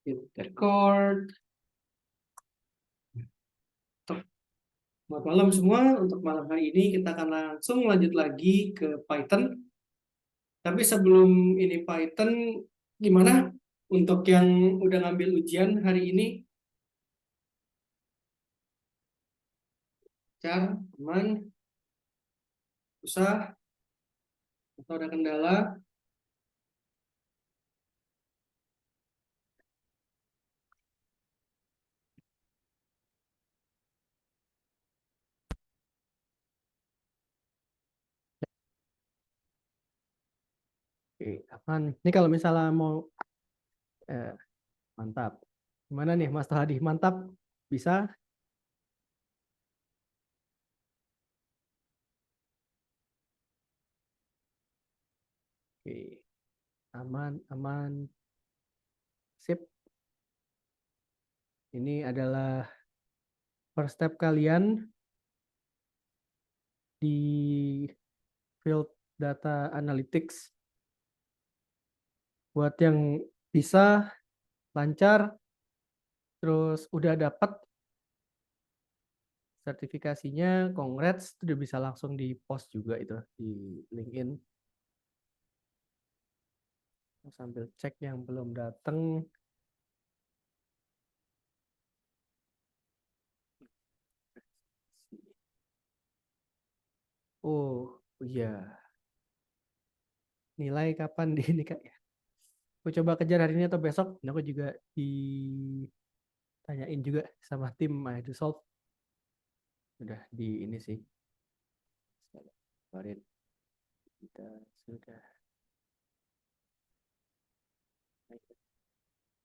Hit record. Selamat malam semua. Untuk malam hari ini kita akan langsung lanjut lagi ke Python. Tapi sebelum ini Python, gimana untuk yang udah ngambil ujian hari ini? Lancar, aman, susah, atau ada kendala? Oke, aman. Ini kalau misalnya mau mantap. Gimana nih Mas Hadi? Mantap? Bisa? Oke, aman, aman. Sip. Ini adalah first step kalian di field data analytics. Buat yang bisa lancar, terus udah dapat sertifikasinya, congrats, itu udah bisa langsung di post juga itu di LinkedIn. Sambil cek yang belum datang. Oh iya, nilai kapan di ini kak ya? Aku coba kejar hari ini atau besok. Ini aku juga ditanyain juga sama tim I do solve. Udah di ini sih. Kemarin kita sudah.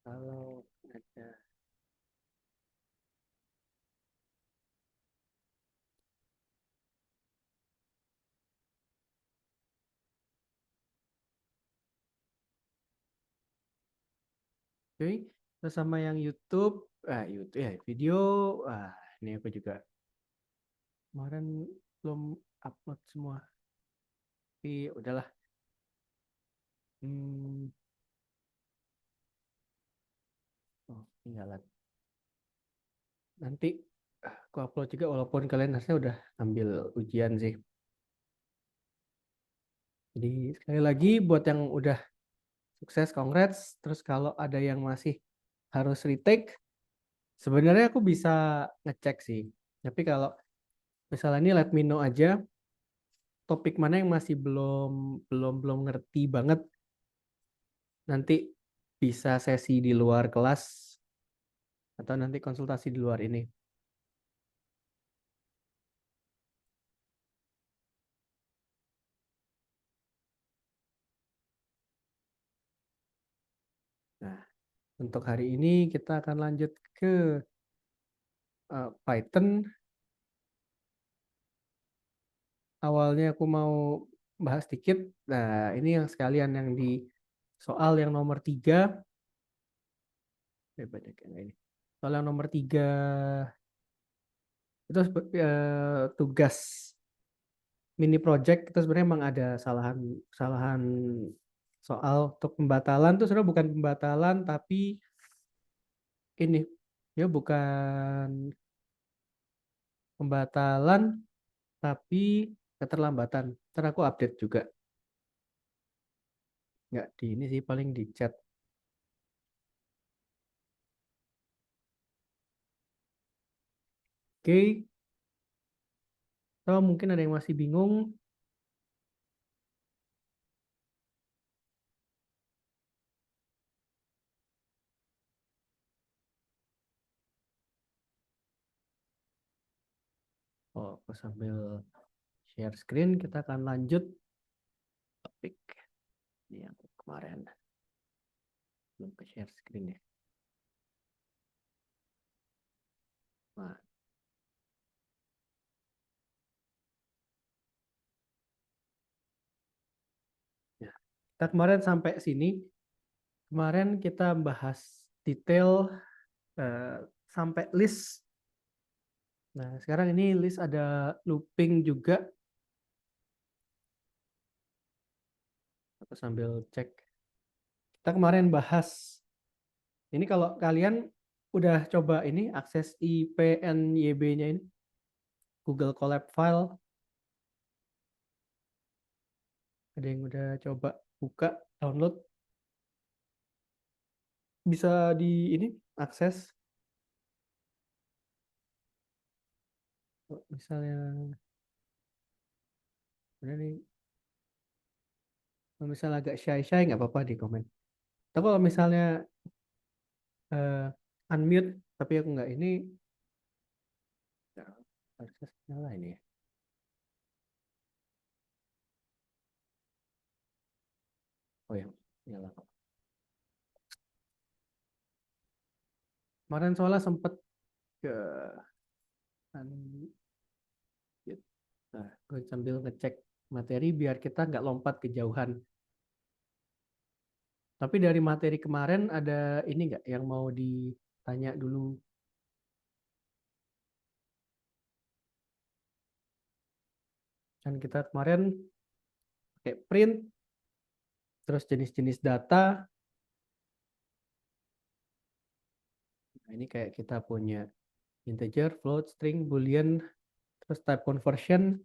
Kalau ada oke, terus sama yang YouTube, YouTube ya video, ini aku juga kemarin belum upload semua, tapi udahlah. Hmm, oh, tinggalan. Nanti aku upload juga walaupun kalian harusnya udah ambil ujian sih. Jadi sekali lagi buat yang udah sukses, congrats. Terus kalau ada yang masih harus retake, sebenarnya aku bisa ngecek sih. Tapi kalau misalnya ini let me know aja topik mana yang masih belum belum belum ngerti banget, nanti bisa sesi di luar kelas atau nanti konsultasi di luar ini. Nah, untuk hari ini kita akan lanjut ke Python. Awalnya aku mau bahas dikit. Nah, ini yang sekalian yang di soal yang nomor 3. Banyak yang ini. Soal yang nomor 3 itu tugas mini project itu sebenarnya emang ada kesalahan soal untuk pembatalan tuh sebenarnya bukan pembatalan tapi ini ya bukan pembatalan tapi keterlambatan. Ntar aku update juga. Nggak di ini sih paling di chat. Oke, atau mungkin ada yang masih bingung. Oh, aku sambil share screen kita akan lanjut topik ini yang kemarin belum ke share screen ya. Nah, ya. Kita kemarin sampai sini. Kemarin kita bahas detail sampai list. Nah, sekarang ini list ada looping juga. Aku sambil cek. Kita kemarin bahas Ini kalau kalian udah coba ini akses IPNYB-nya ini, Google Colab File, ada yang udah coba buka, download, bisa di ini akses. Misalnya, udah nih, kalau misalnya agak shy-shy nggak apa-apa di komen. Tapi kalau misalnya unmute, tapi aku nggak ini, ya, akses nyala ini ya. Oh ya, nyala kok. Kemarin soalnya sempet ke unmute. Nah, gue sambil ngecek materi biar kita nggak lompat kejauhan. Tapi dari materi kemarin ada ini nggak yang mau ditanya dulu? Kan kita kemarin pakai print, terus jenis-jenis data. Nah, ini kayak kita punya integer, float, string, boolean, terus type conversion.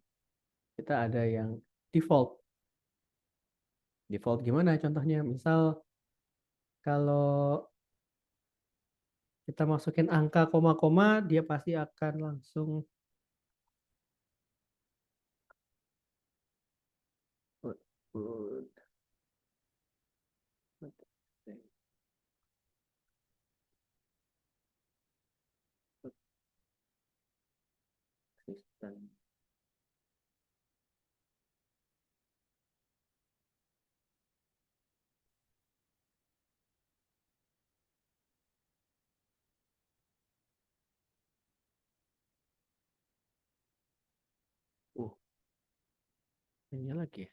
Kita ada yang default. Default gimana contohnya? Misal kalau kita masukin angka koma-koma, dia pasti akan langsung sistem. Ini lagi ya.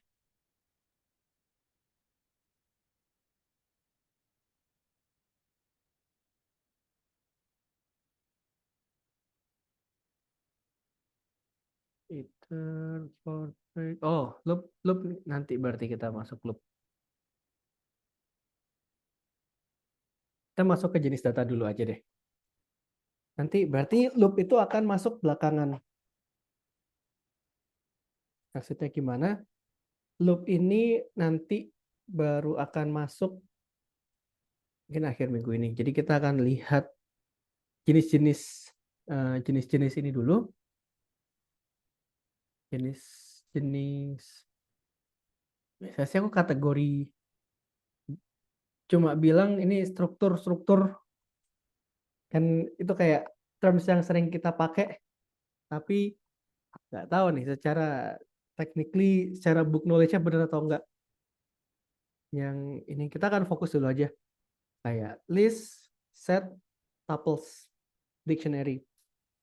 Iter, perfect. Oh, loop, loop nanti berarti kita masuk loop. Kita masuk ke jenis data dulu aja deh. Nanti berarti loop itu akan masuk belakangan. Maksudnya gimana? Loop ini nanti baru akan masuk mungkin akhir minggu ini. Jadi kita akan lihat jenis-jenis jenis-jenis ini dulu. Jenis-jenis. Biasanya aku kategori cuma bilang ini struktur-struktur kan itu kayak terms yang sering kita pakai, tapi nggak tahu nih secara technically, secara book knowledge-nya benar atau enggak. Yang ini kita akan fokus dulu aja. Kayak list, set, tuples, dictionary.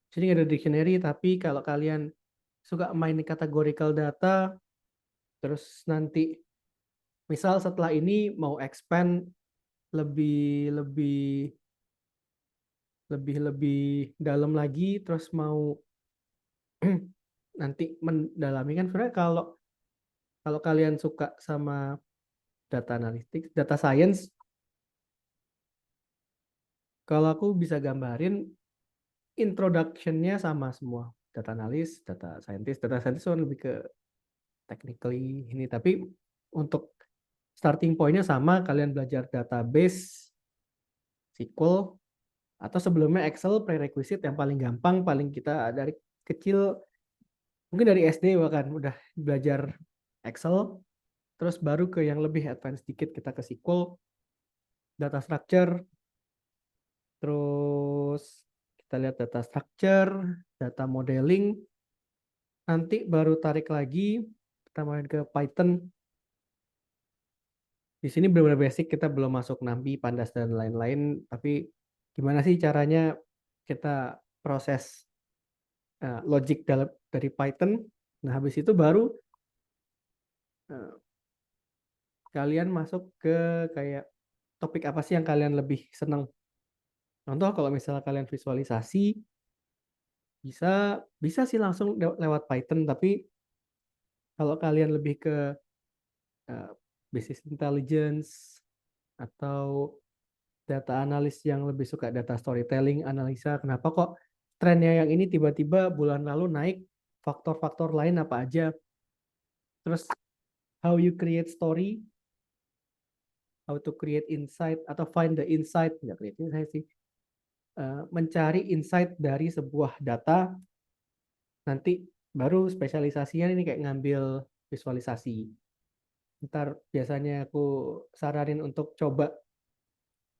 Sini nggak ada dictionary, tapi kalau kalian suka main categorical data, terus nanti misal setelah ini mau expand lebih lebih lebih dalam lagi, terus mau nanti mendalami kan sebenarnya kalau kalau kalian suka sama data analytics, data science, kalau aku bisa gambarin introduction-nya sama semua. Data analis, data scientist kan lebih ke technically ini, tapi untuk starting point-nya sama, kalian belajar database, SQL, atau sebelumnya Excel prerequisite yang paling gampang, paling kita dari kecil, mungkin dari SD bahkan udah belajar Excel, terus baru ke yang lebih advance dikit kita ke SQL, data structure, terus kita lihat data structure, data modeling, nanti baru tarik lagi, kita main ke Python. Di sini benar-benar basic, kita belum masuk NumPy, Pandas, dan lain-lain, tapi gimana sih caranya kita proses logic dari Python. Nah, habis itu baru uh, kalian masuk ke kayak topik apa sih yang kalian lebih senang. Contoh kalau misalnya kalian visualisasi, bisa bisa sih langsung lewat Python, tapi kalau kalian lebih ke uh, business intelligence atau data analis yang lebih suka data storytelling, analisa kenapa kok trennya yang ini tiba-tiba bulan lalu naik, faktor-faktor lain apa aja. Terus how you create story, how to create insight atau find the insight, nggak create insight sih. Mencari insight dari sebuah data, nanti baru spesialisasinya ini kayak ngambil visualisasi. Ntar biasanya aku saranin untuk coba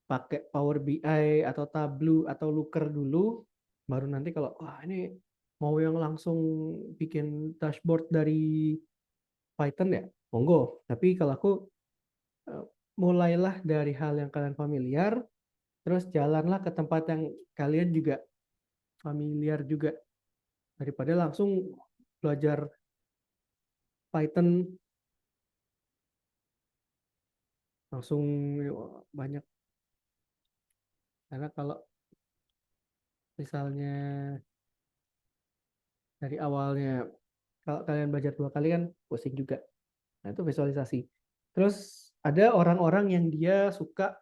pakai Power BI atau Tableau atau Looker dulu, baru nanti kalau wah ini mau yang langsung bikin dashboard dari Python ya, monggo. Tapi kalau aku eh, mulailah dari hal yang kalian familiar, terus jalanlah ke tempat yang kalian juga familiar juga, daripada langsung belajar Python langsung banyak. Karena kalau misalnya dari awalnya, kalau kalian belajar 2 kali kan pusing juga. Nah, itu visualisasi. Terus ada orang-orang yang dia suka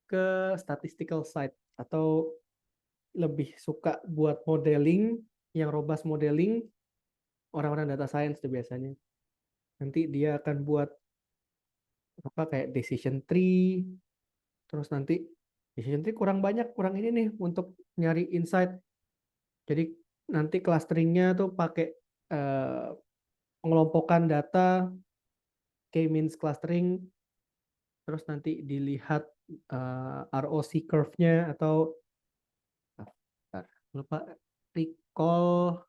ke statistical side atau lebih suka buat modeling, yang robust modeling, orang-orang data science itu biasanya. Nanti dia akan buat apa kayak decision tree, terus nanti decision tree kurang banyak, kurang ini nih untuk nyari insight. Jadi nanti clusteringnya tuh pakai eh, pengelompokan data, k-means clustering, terus nanti dilihat ROC curve-nya atau lupa recall,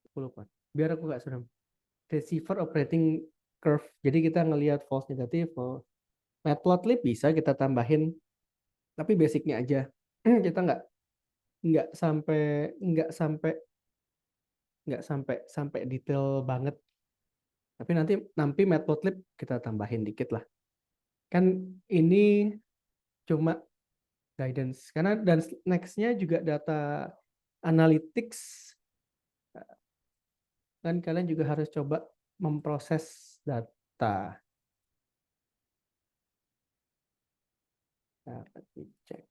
aku lupa. Biar aku nggak suram. Receiver operating curve. Jadi kita ngelihat false negatif, false. Matplotlib bisa kita tambahin, tapi basicnya aja. Kita nggak sampai nggak sampai nggak sampai sampai detail banget. Tapi nanti Matplotlib kita tambahin dikit lah. Kan ini cuma guidance. Karena dan nextnya juga data analytics, kan kalian juga harus coba memproses data. Dapat dicek.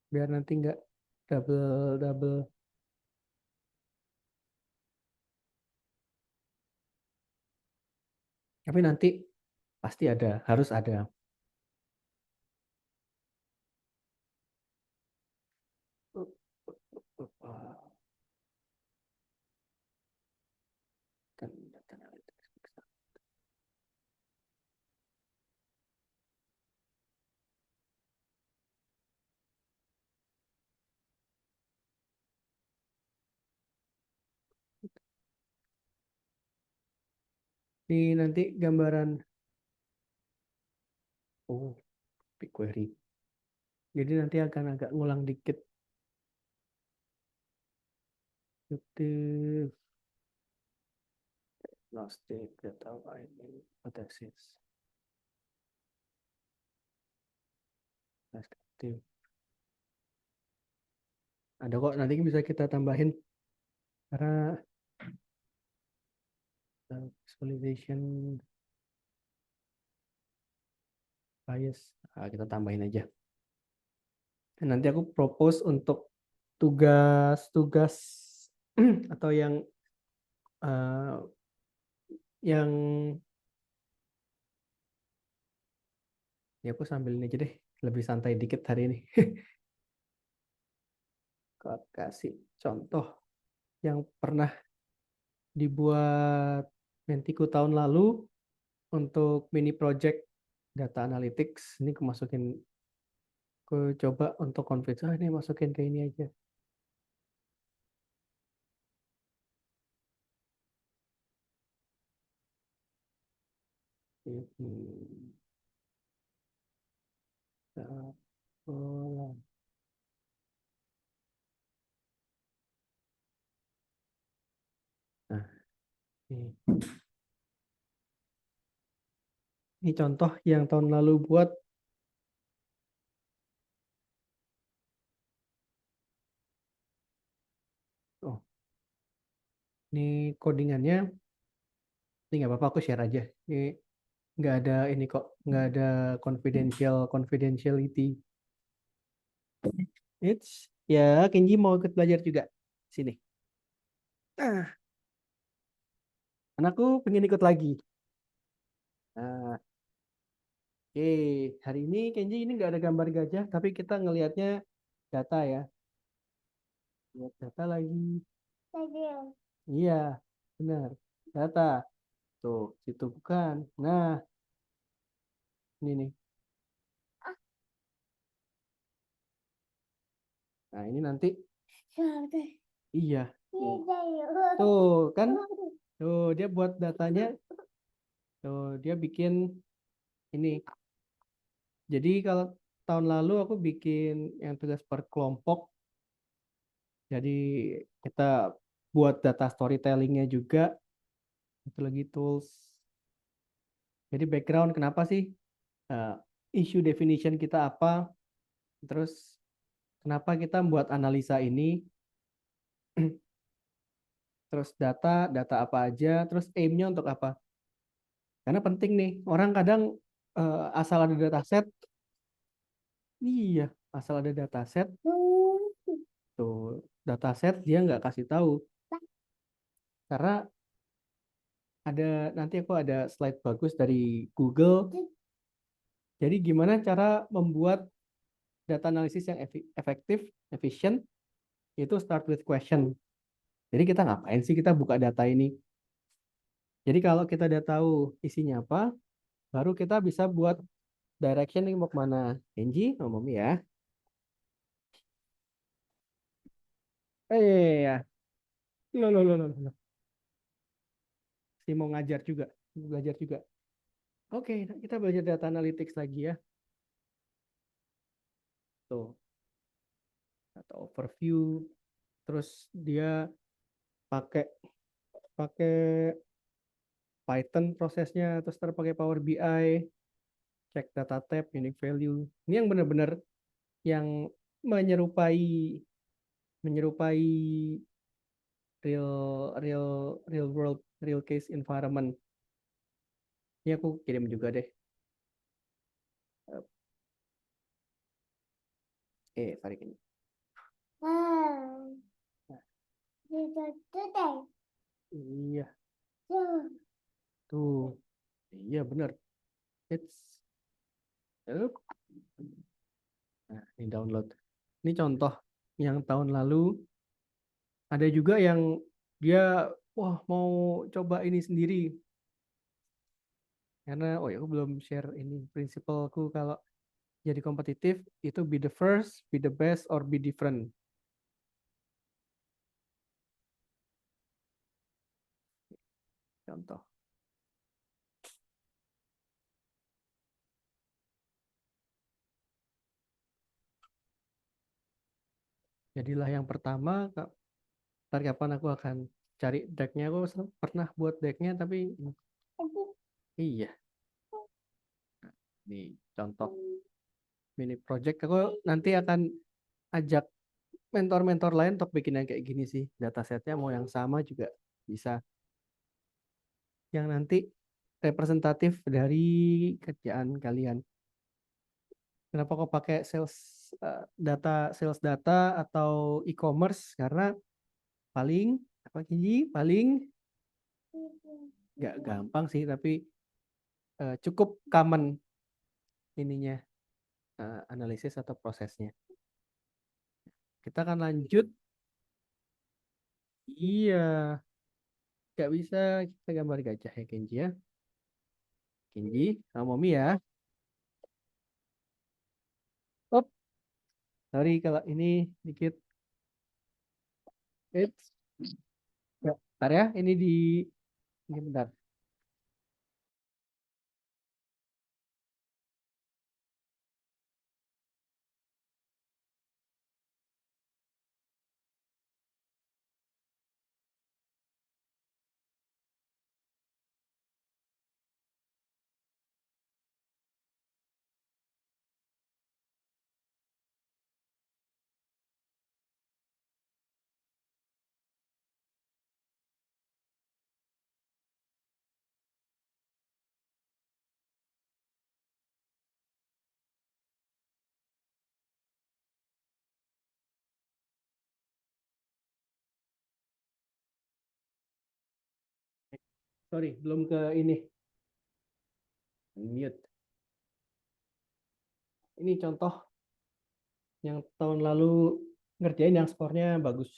Biar nanti nggak double-double. Tapi nanti pasti ada, harus ada. Kan data analytics. Ini nanti gambaran, oh, BigQuery. Jadi nanti akan agak ngulang dikit. Aktif, agnostic, data mining, hypothesis, aktif. Ada kok, nanti bisa kita tambahin. Karena visualization bias, kita tambahin aja. Dan nanti aku propose untuk tugas-tugas atau uh, yang ya aku sambil ini aja deh, lebih santai dikit hari ini. Kasih contoh yang pernah dibuat Mentiku tahun lalu untuk mini project data analytics. Ini aku masukin, aku coba untuk convince, ini masukin ke ini aja. Hmm. Nah, ini contoh yang tahun lalu buat. Oh, ini codingannya. Ini nggak apa-apa, aku share aja. Ini nggak ada ini kok, nggak ada confidentiality. Ya, Kenji mau ikut belajar juga. Sini. Nah, anakku pengen ikut lagi. Nah, oke, hari ini Kenji ini nggak ada gambar gajah, tapi kita ngelihatnya data ya. Lihat data lagi. Iya, benar. Data. Tuh, situ bukan. Nah, ini nih. Nah, ini nanti. Iya. Tuh, kan? Tuh, dia buat datanya. Tuh, dia bikin ini. Jadi kalau tahun lalu aku bikin yang tugas per kelompok. Jadi kita buat data storytellingnya juga. Itu lagi tools. Jadi background kenapa sih uh, issue definition kita apa? Terus kenapa kita membuat analisa ini? Terus data apa aja? Terus aim-nya untuk apa? Karena penting nih. Orang kadang asal ada dataset, iya, asal ada dataset, tuh dataset dia nggak kasih tahu. Karena nanti aku ada slide bagus dari Google. Jadi gimana cara membuat data analisis yang efektif, efisien, itu start with question. Jadi kita ngapain sih kita buka data ini? Jadi kalau kita udah tahu isinya apa, baru kita bisa buat direction nih mau kemana. Kenji, ngomong ya. Ya. Loh. Si mau ngajar juga, belajar juga. Oke, kita belajar data analytics lagi ya. Tuh, data overview. Terus dia pakai pakai Python prosesnya, terus terpakai Power BI, cek data tab, unique value. Ini yang benar-benar yang menyerupai menyerupai real world real case environment. Ini aku kirim juga deh. Tarik ini. Iya, tuh. Iya benar. It's Nah, ini download. Ini contoh yang tahun lalu ada juga yang dia wah mau coba ini sendiri karena oh ya aku belum share ini prinsipalku kalau jadi kompetitif itu be the first, be the best, or be different. Contoh. Jadilah yang pertama. Ntar kapan aku akan cari decknya. Aku pernah buat decknya tapi iya. Ini contoh mini project. Aku nanti akan ajak mentor-mentor lain untuk bikin yang kayak gini sih. Datasetnya mau yang sama juga bisa. Yang nanti representatif dari kerjaan kalian. Kenapa kok pakai sales data atau e-commerce? Karena paling apa sih? Paling nggak gampang sih, tapi cukup common ininya analisis atau prosesnya. Kita akan lanjut. Iya, nggak bisa kita gambar gajah ya Kenji ya. Kenji, sama Momi ya. Oh, sorry kalau ini dikit. It's, ya, bentar ya, ini bentar. Sorry, belum ke ini. Mute. Ini contoh yang tahun lalu ngerjain yang skornya bagus.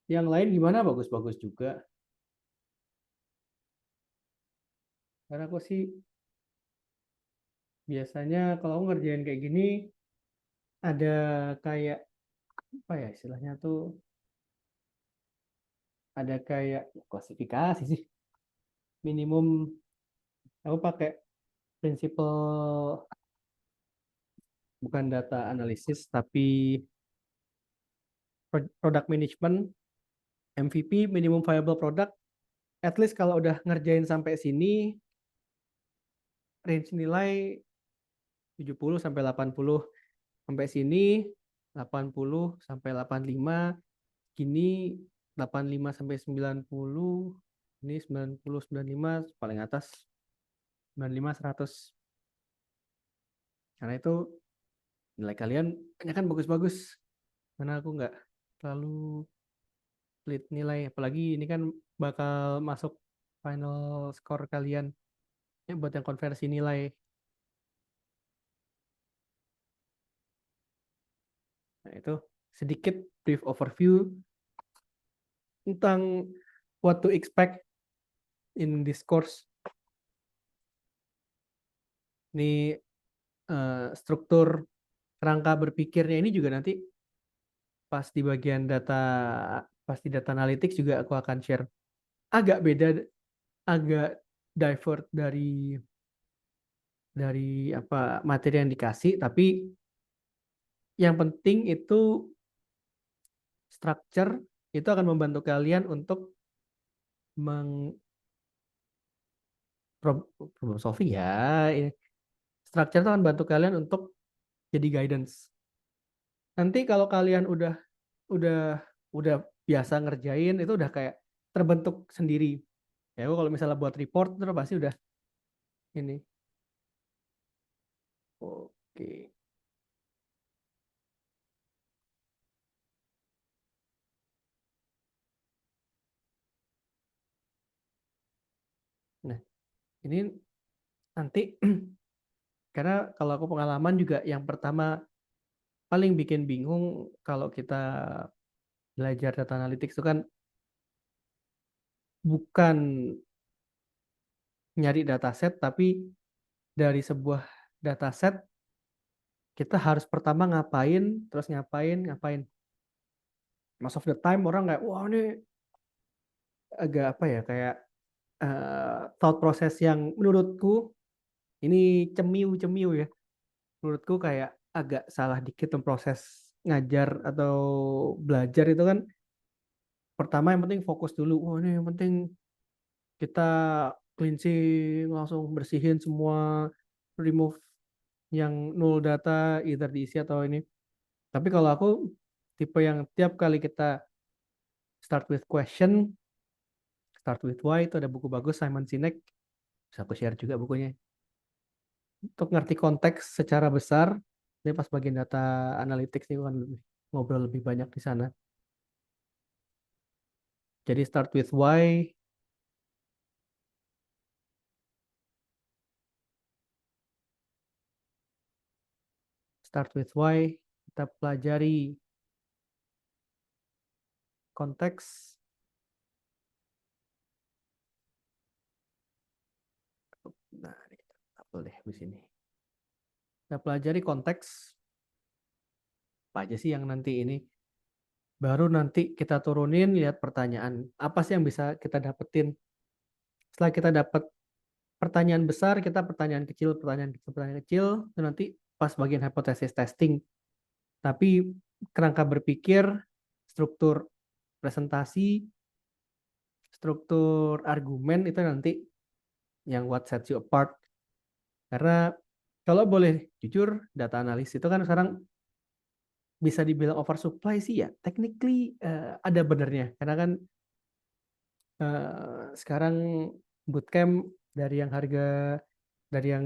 Yang lain gimana? Bagus-bagus juga. Karena aku sih biasanya kalau aku ngerjain kayak gini ada kayak apa ya istilahnya tuh, ada kayak klasifikasi sih. Minimum aku pakai prinsipal, bukan data analisis tapi product management, MVP, minimum viable product. At least kalau udah ngerjain sampai sini, range nilai 70 sampai 80. Sampai sini 80 sampai 85, gini 85 sampai 90, ini 90 95, paling atas 95 100. Karena itu nilai kalian kan bagus-bagus. Karena aku nggak terlalu pelit nilai, apalagi ini kan bakal masuk final score kalian ya buat yang konversi nilai. Nah, itu sedikit brief overview tentang what to expect in this course. Ini struktur kerangka berpikirnya ini juga nanti pas di bagian data, pas di data analytics juga aku akan share. Agak beda, agak divert dari apa materi yang dikasih, tapi yang penting itu structure itu akan membantu kalian untuk meng problem solving ya. Structure itu akan bantu kalian untuk jadi guidance. Nanti kalau kalian udah udah biasa ngerjain itu udah kayak terbentuk sendiri. Ya kalau misalnya buat report terus pasti udah ini. Oke. Nah, ini nanti karena kalau aku pengalaman juga yang pertama paling bikin bingung kalau kita belajar data analytics itu kan bukan nyari dataset tapi dari sebuah dataset kita harus pertama ngapain, terus ngapain. Most of the time orang kayak wah ini agak apa ya kayak thought process yang menurutku ini cemiu ya. Menurutku kayak agak salah dikit proses ngajar atau belajar itu kan pertama yang penting fokus dulu. Wah ini yang penting kita cleansing langsung bersihin semua, remove yang null data either diisi atau ini. Tapi kalau aku tipe yang tiap kali kita start with question, start with why, itu ada buku bagus Simon Sinek, bisa aku share juga bukunya. Untuk ngerti konteks secara besar, ini pas bagian data analytics nih kan ngobrol lebih banyak di sana. Jadi start with why, kita pelajari konteks. Nah, ini kita hafal deh di sini. Kita pelajari konteks apa aja sih yang nanti ini. Baru nanti kita turunin lihat pertanyaan. Apa sih yang bisa kita dapetin? Setelah kita dapat pertanyaan besar, kita pertanyaan kecil, dan nanti pas bagian hypothesis testing. Tapi kerangka berpikir, struktur presentasi, struktur argumen itu nanti yang what sets you apart. Karena kalau boleh jujur, data analis itu kan sekarang bisa dibilang oversupply sih ya. Technically ada benernya. Karena kan sekarang bootcamp dari yang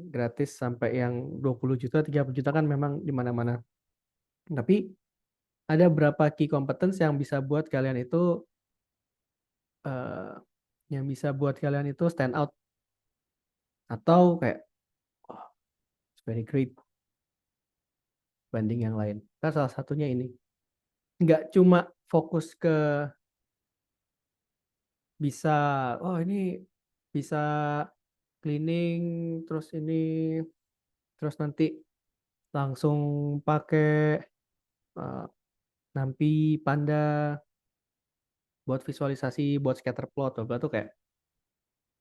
gratis sampai yang 20 juta, 30 juta kan memang di mana-mana. Tapi ada berapa key competence yang bisa buat kalian itu eh, yang bisa buat kalian itu stand out atau kayak oh, it's very great banding yang lain. Kan salah satunya ini. Nggak cuma fokus ke bisa, oh ini bisa cleaning, terus ini, terus nanti langsung pakai eh, Nampi, Panda buat visualisasi, buat scatter plot, tuh kayak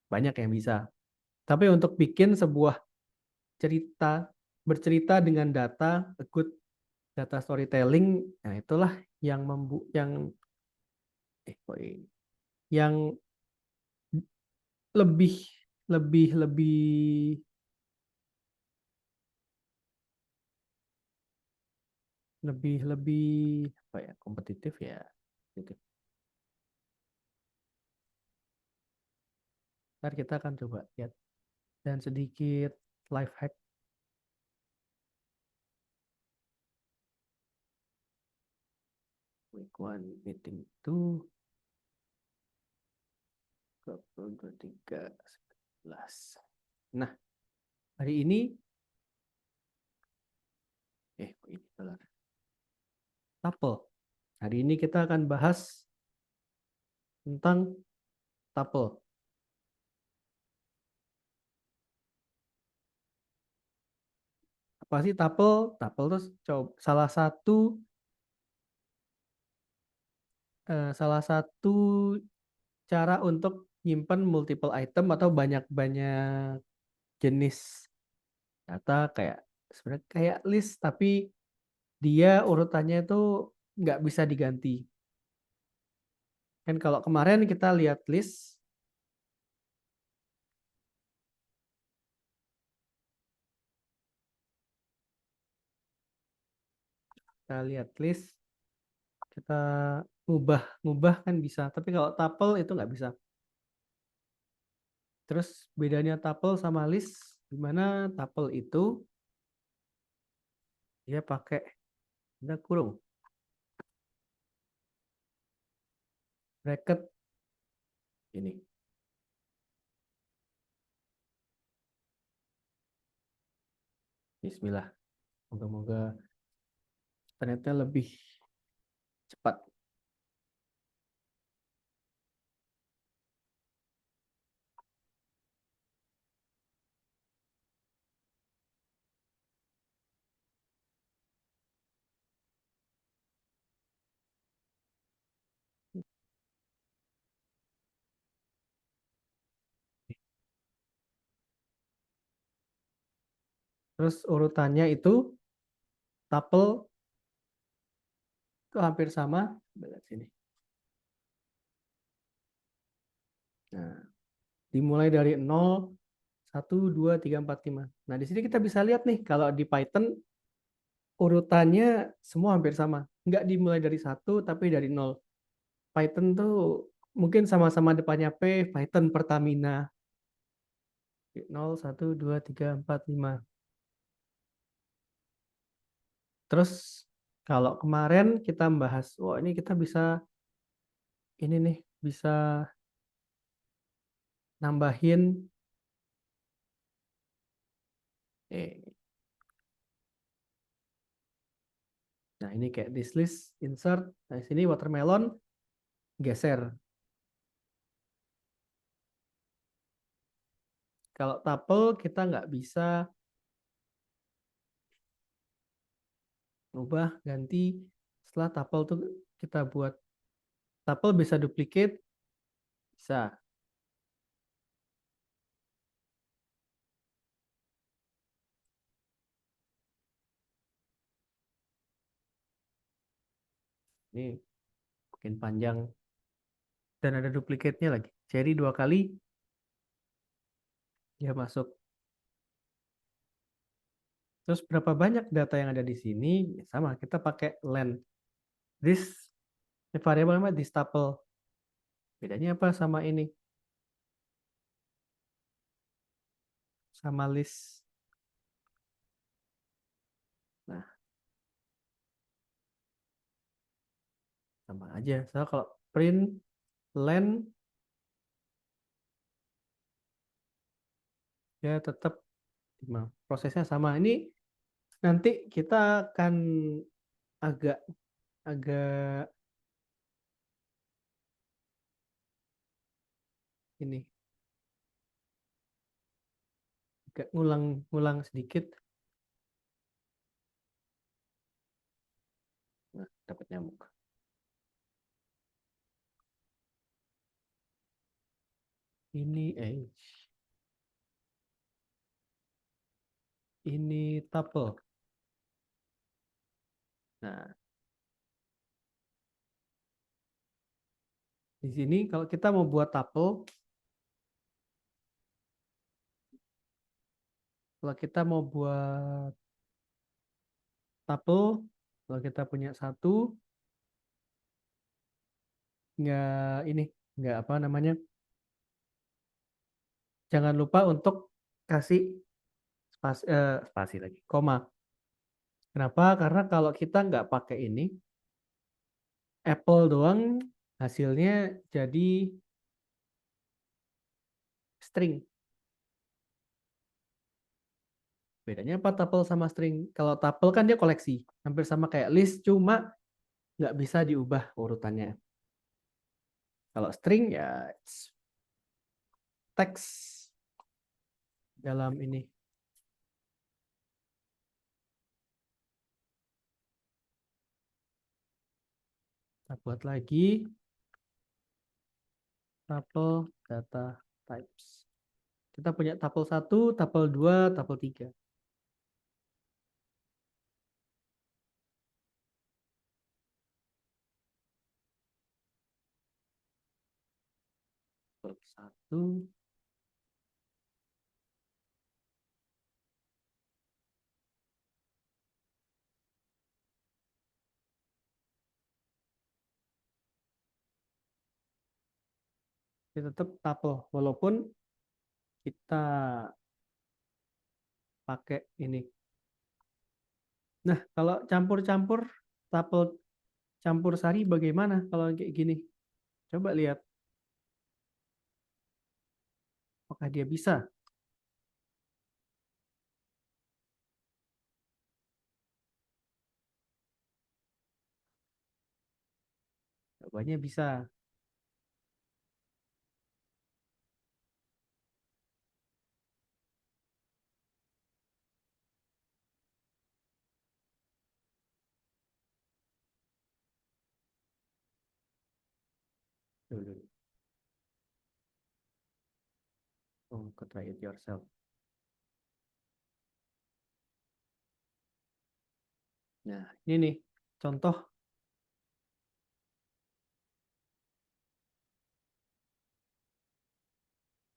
banyak yang bisa. Tapi untuk bikin sebuah cerita, bercerita dengan data, a good data storytelling, nah itulah yang kok ini, yang lebih lebih lebih lebih lebih apa ya, kompetitif ya gitu. Ntar kita akan coba lihat dan sedikit life hack. Week one meeting itu 23 11. Nah, hari ini kok ini salah. Tuple. Hari ini kita akan bahas tentang tuple. Apa sih tuple? Tuple itu salah satu cara untuk nyimpan multiple item atau banyak-banyak jenis data, kayak sebenarnya kayak list tapi dia urutannya itu nggak bisa diganti. Kan kalau kemarin kita lihat list, kita ngubah kan bisa, tapi kalau tuple itu nggak bisa. Terus bedanya tuple sama list, di mana tuple itu dia pakai ada kurung bracket ini. Bismillah. Moga-moga ternyata lebih cepat. Terus urutannya itu tuple itu hampir sama. Lihat sini. Nah, dimulai dari 0, 1, 2, 3, 4, 5. Nah, di sini kita bisa lihat nih, kalau di Python urutannya semua hampir sama. Nggak dimulai dari 1, tapi dari 0. Python tuh mungkin sama-sama depannya P, Python Pertamina. 0, 1, 2, 3, 4, 5. Terus kalau kemarin kita bahas, wah ini kita bisa ini nih, bisa nambahin eh nah ini kayak this list, insert, nah sini watermelon geser. Kalau tuple kita nggak bisa ubah ganti setelah tuple tuh kita buat. Tuple bisa duplicate, bisa. Ini makin panjang dan ada duplikatnya lagi. Jadi 2 kali dia masuk. Terus berapa banyak data yang ada di sini? Ya sama, kita pakai len. This variable namanya this tuple. Bedanya apa sama ini? Sama list. Nah, sama aja. So, kalau print len Ya tetap prosesnya sama. Ini nanti kita akan agak agak ini agak ngulang-ngulang sedikit. Nah, dapat nyamuk. Ini ini tapel. Nah, di sini kalau kita mau buat tapel, kalau kita mau buat tapel, kalau kita punya satu, nggak ini, nggak apa namanya, jangan lupa untuk kasih spasi lagi, koma. Kenapa? Karena kalau kita nggak pakai ini, apple doang, hasilnya jadi string. Bedanya apa tuple sama string? Kalau tuple kan dia koleksi, hampir sama kayak list, cuma nggak bisa diubah urutannya. Kalau string ya teks dalam ini. Kita buat lagi tuple data types. Kita punya tuple 1, tuple 2, tuple 3. Tuple 1, kita tetap tuple walaupun kita pakai ini. Nah, kalau campur-campur tuple campur sari bagaimana kalau kayak gini? Coba lihat apakah dia bisa. Jawabannya bisa. Dulu. Oh, try it yourself. Nah, ini nih contoh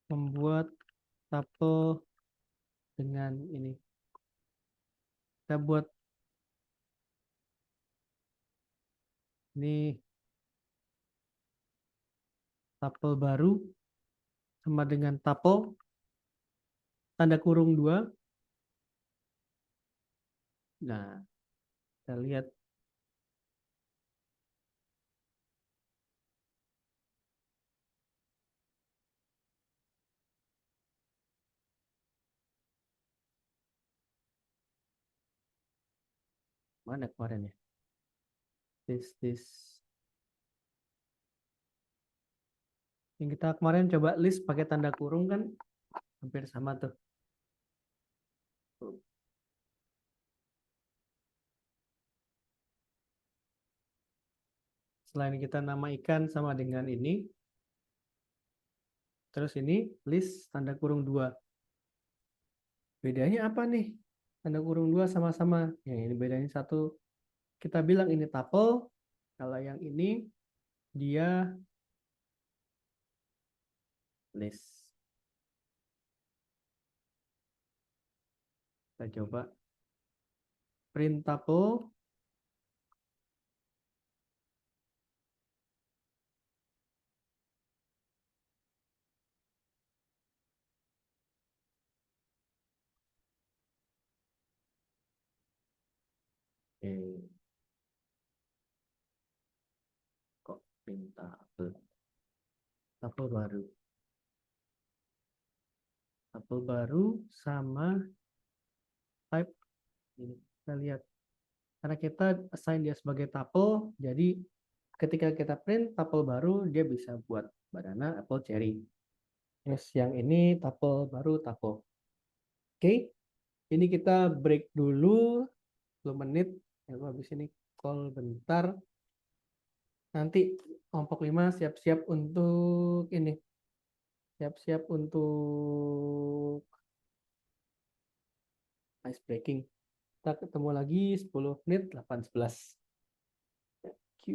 membuat tabel dengan ini. Kita buat ini tabel baru sama dengan tabel tanda kurung 2. Nah, kita lihat mana kemarin ya. This. Yang kita kemarin coba list pakai tanda kurung kan hampir sama tuh. Selain kita nama ikan sama dengan ini, terus ini list tanda kurung 2. Bedanya apa nih? Tanda kurung 2 sama-sama. Yang ini bedanya satu. Kita bilang ini tuple, kalau yang ini dia list. Kita coba print tuple. Kok print tuple? Tuple baru. Tuple baru sama type ini. Kita lihat. Karena kita assign dia sebagai tuple, jadi ketika kita print tuple baru, dia bisa buat banana, apple, cherry. Terus yang ini tuple baru, tuple. Oke, ini kita break dulu 10 menit. Ya, habis ini call bentar. Nanti kelompok 5 siap-siap untuk ini. Siap-siap untuk ice breaking. Kita ketemu lagi 10 menit 8.11. Q.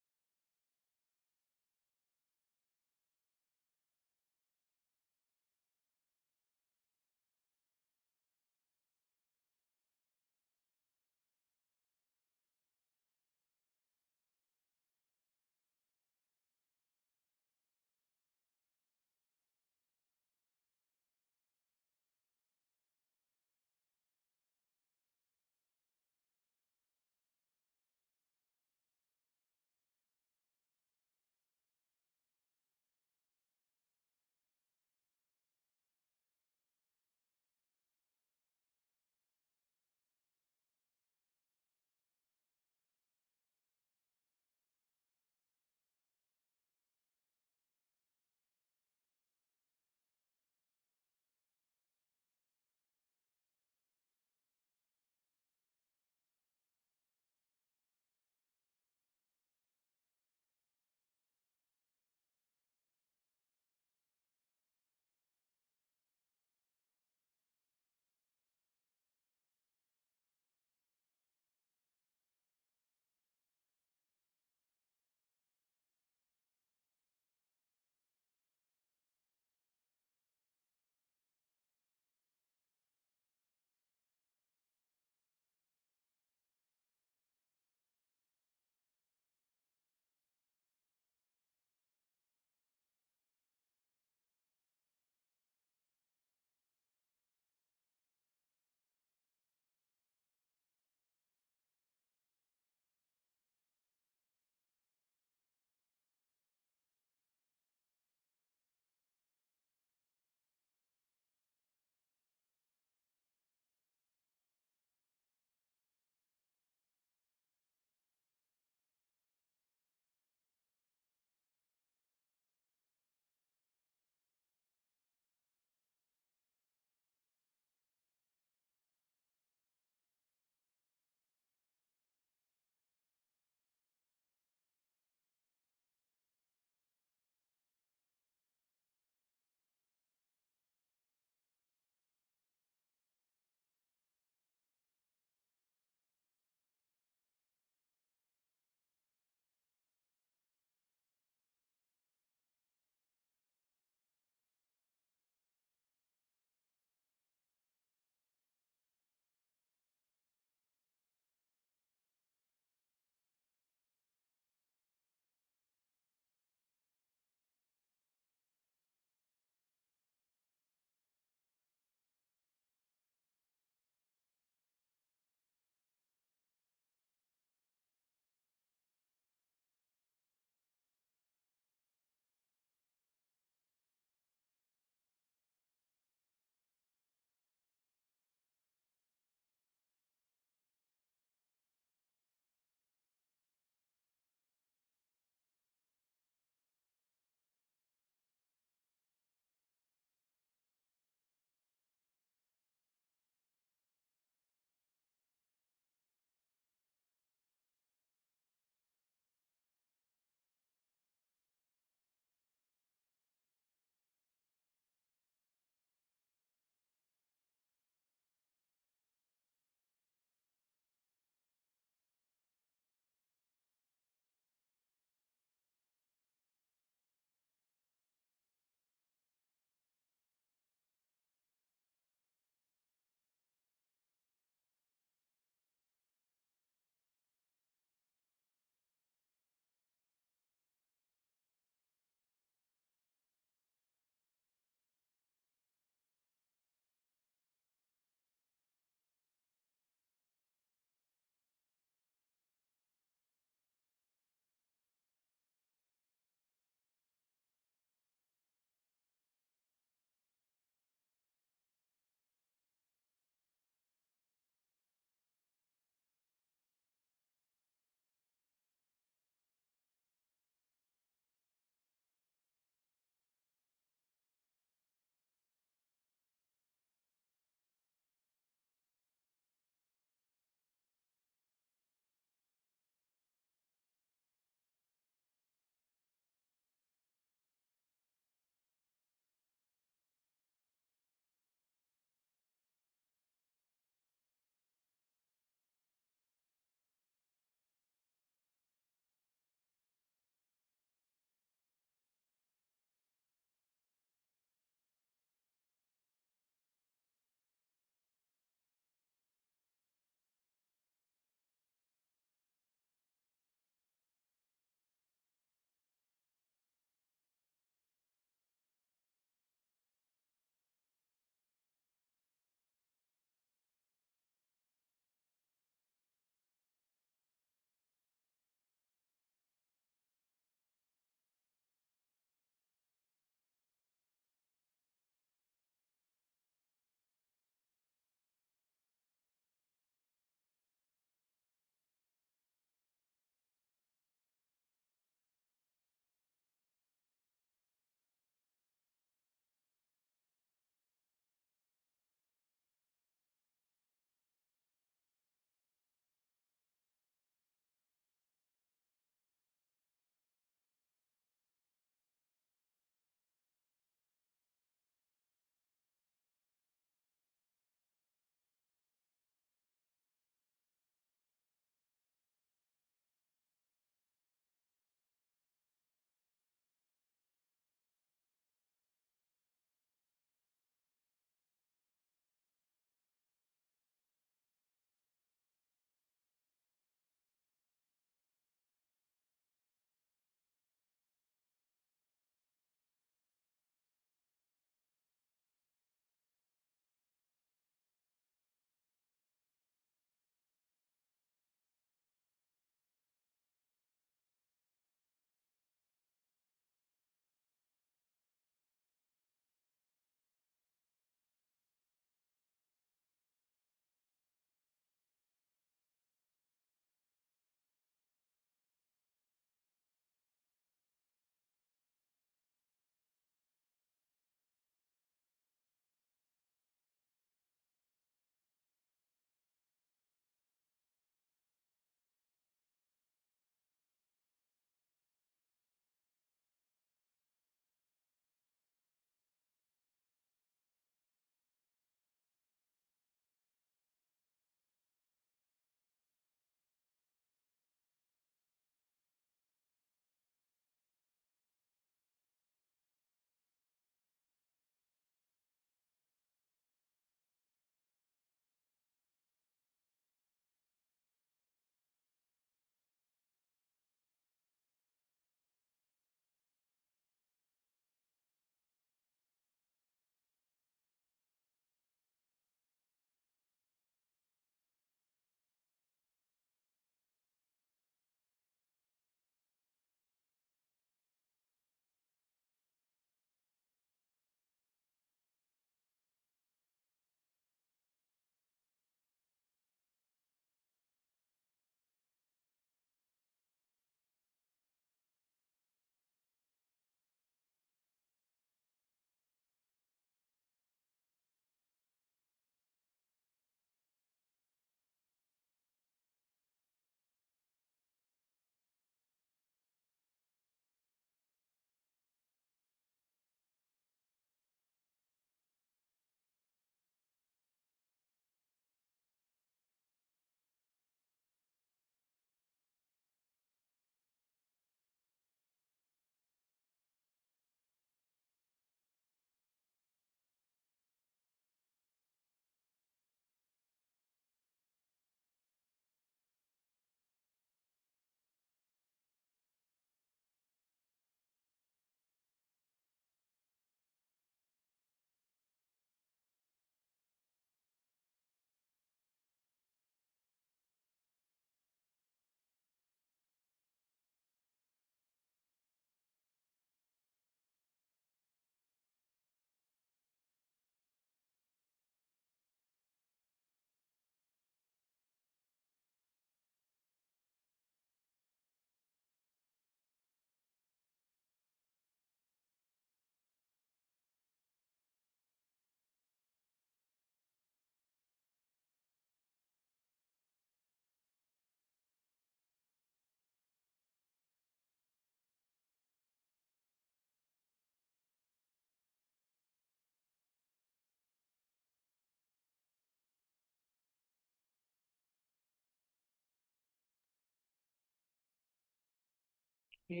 Oke,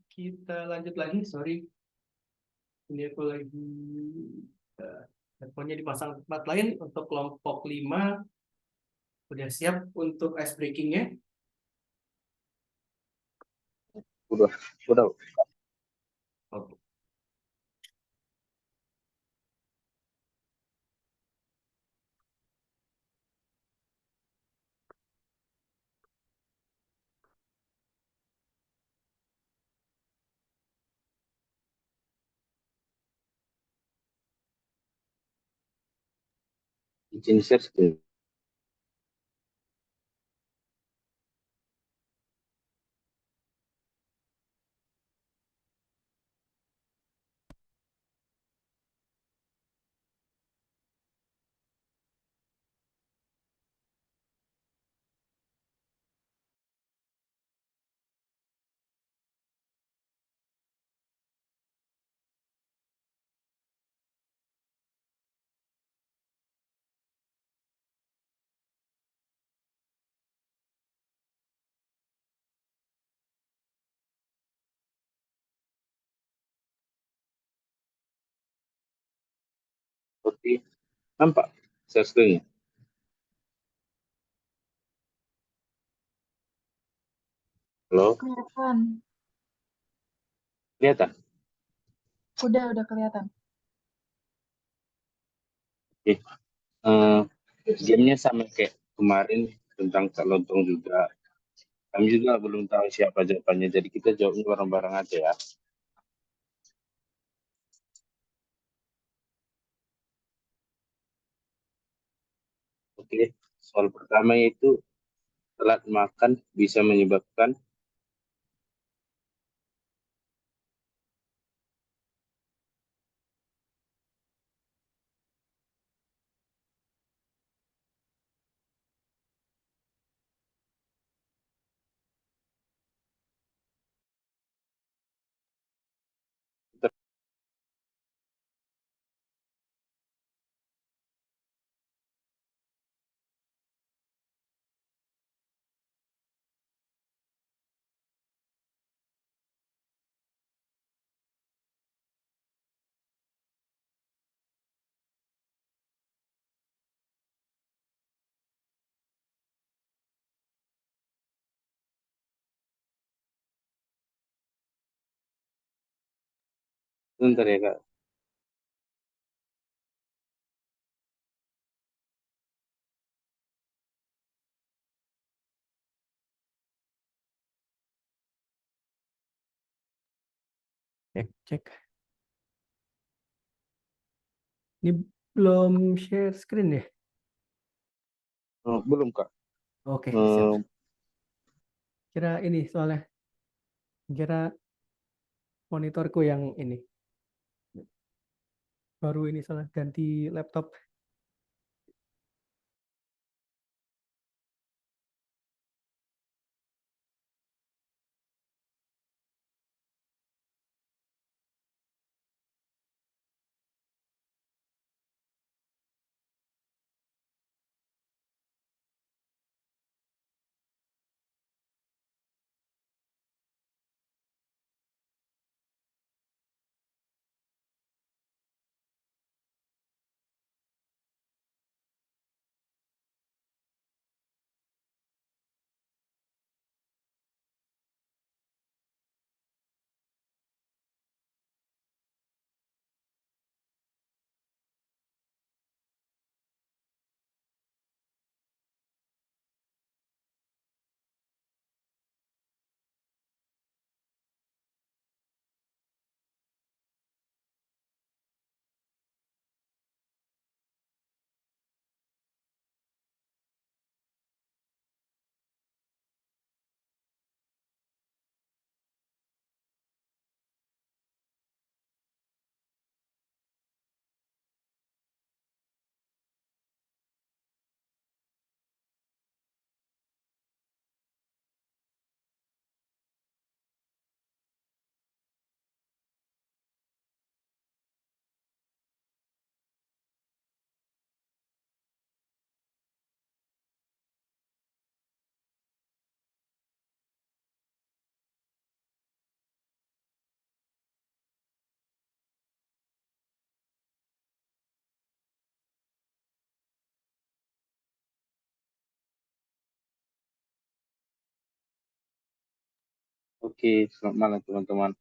kita lanjut lagi. Sorry, ini aku lagi eh, handphonenya dipasang ke tempat lain. Untuk kelompok 5 udah siap untuk ice breakingnya. Udah, udah. Oke. Izin share screen. Oke, nampak share screen. Halo, Kelihatan. kelihatan? Udah kelihatan. Oke. Eh, Gamenya sama kayak kemarin tentang Cak Lontong juga. Kami juga belum tahu siapa jawabannya, jadi kita jawabnya bareng-bareng aja ya. Oke, soal pertama yaitu telat makan bisa menyebabkan sebentar ya Kak. Cek, cek. Ini belum share screen ya? Belum Kak. Oke, siap. Eh, Kira ini soalnya. Kira monitorku yang ini. Baru ini soalnya ganti laptop. Oke, selamat malam teman-teman.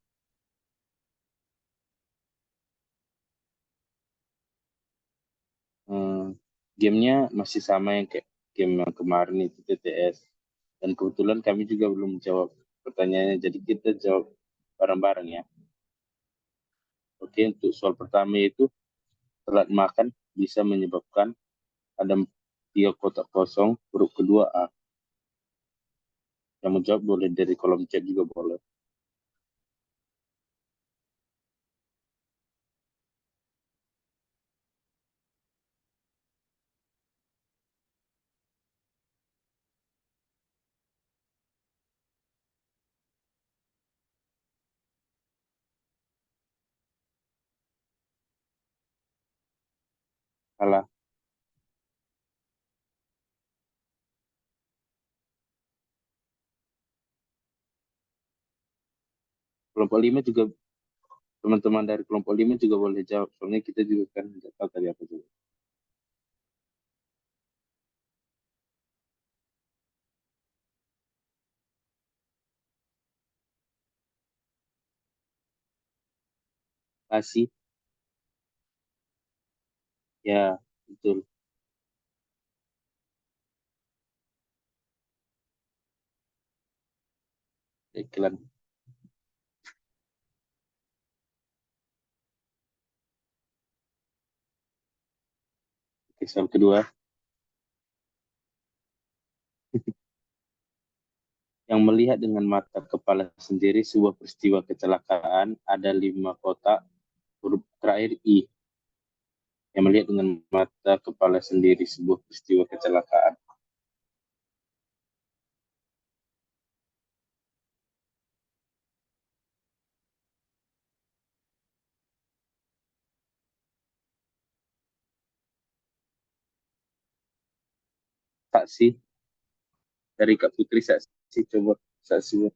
Gamenya masih sama yang kayak game yang kemarin itu TTS. Dan kebetulan kami juga belum jawab pertanyaannya, jadi kita jawab bareng-bareng ya. Oke, untuk soal pertama itu telat makan bisa menyebabkan ada 3 kotak kosong, huruf kedua A. Yang menjawab boleh dari kolom chat juga boleh. Salah. Kelompok 5 juga, teman-teman dari kelompok 5 juga boleh jawab. Soalnya kita juga kan tidak tahu tadi apa juga. Kasih. Ya, betul. Iklan. Oke, soal kedua. Yang melihat dengan mata kepala sendiri sebuah peristiwa kecelakaan ada 5 kotak, huruf terakhir I. Yang melihat dengan mata kepala sendiri sebuah peristiwa kecelakaan. Saksi dari Kak Putri, saksi coba saksi.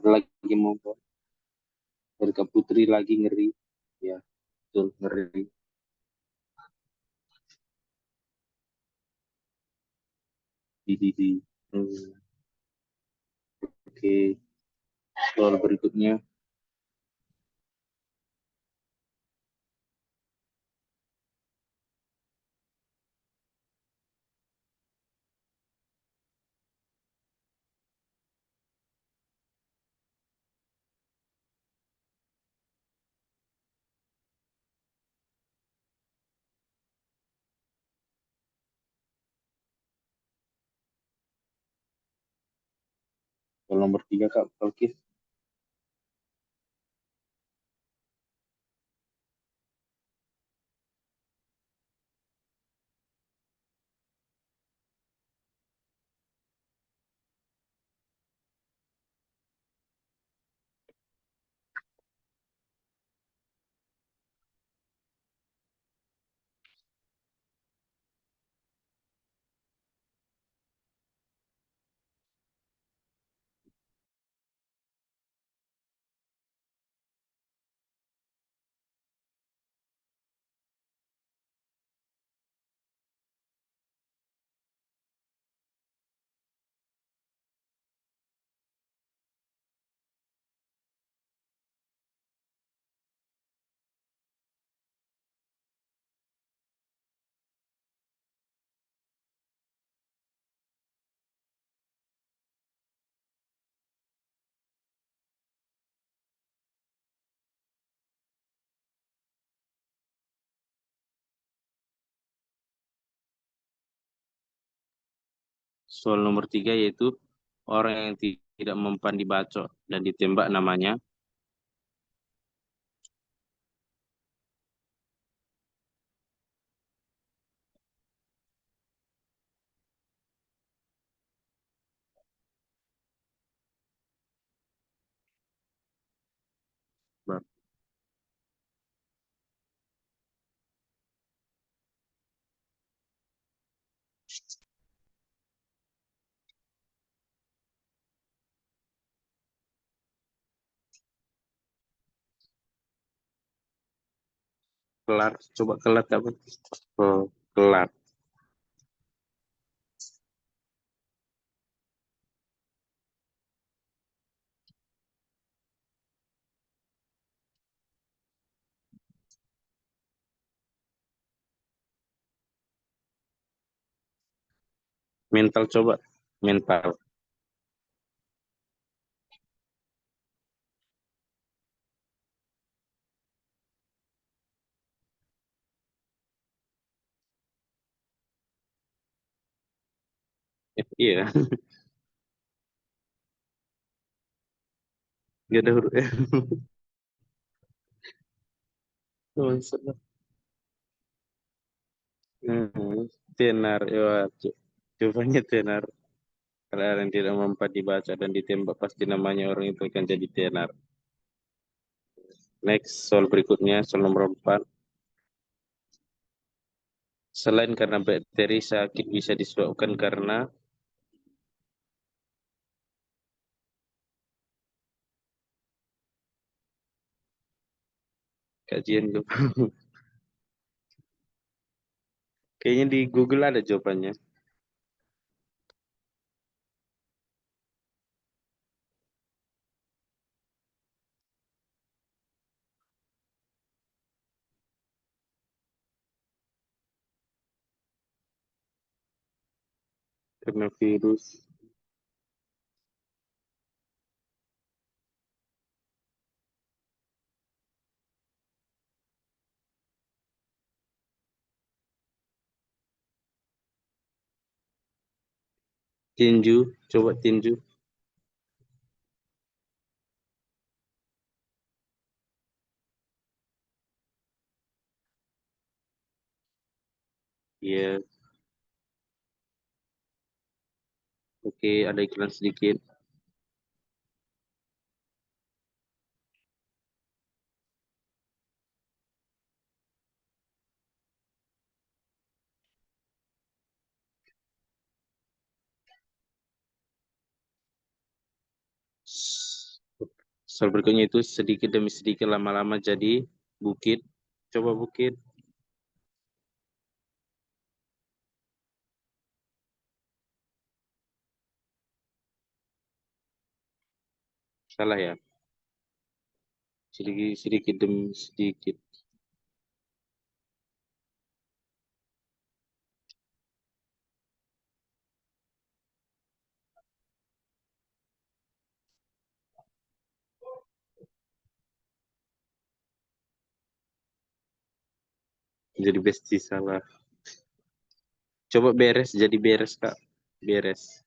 Ada lagi mau dari Kak Putri lagi ngeri. Ya, betul ngeri. Di. Oke, soal berikutnya. Soal nomor 3 Kak Palkis. Soal nomor 3 yaitu orang yang tidak mempan dibacok dan ditembak namanya Kelar, coba kelat apa? Oh, kelat. Mental coba. Mental. Iya, gak ada huruf. Maksudnya. Tenar, ya, jawabannya tenar. Kalau yang tidak mempat dibaca dan ditembak, pasti namanya orang itu akan jadi tenar. Next, soal berikutnya, soal nomor 4. Selain karena bakteri, sakit bisa disebabkan karena kajian gue. Kayaknya di Google ada jawabannya. Karena virus. Tinju, coba tinju. Iya, oke, ada iklan sedikit. Soal berikutnya itu sedikit demi sedikit lama-lama jadi bukit. Coba bukit. Salah ya. Sedikit sedikit demi sedikit. Jadi besti salah. Coba beres jadi beres, Kak. Beres.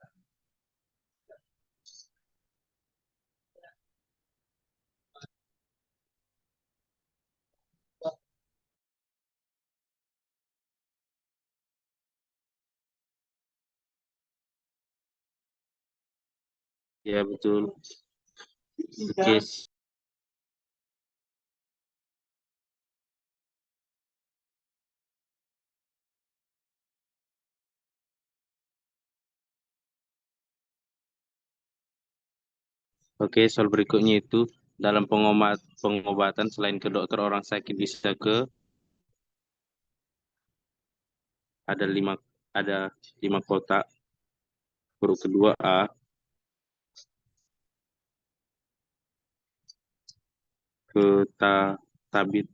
Ya betul. Oke. Oke, soal berikutnya itu dalam pengobatan selain ke dokter orang sakit bisa ke ada ada lima kotak. Huruf kedua A, ke tabit.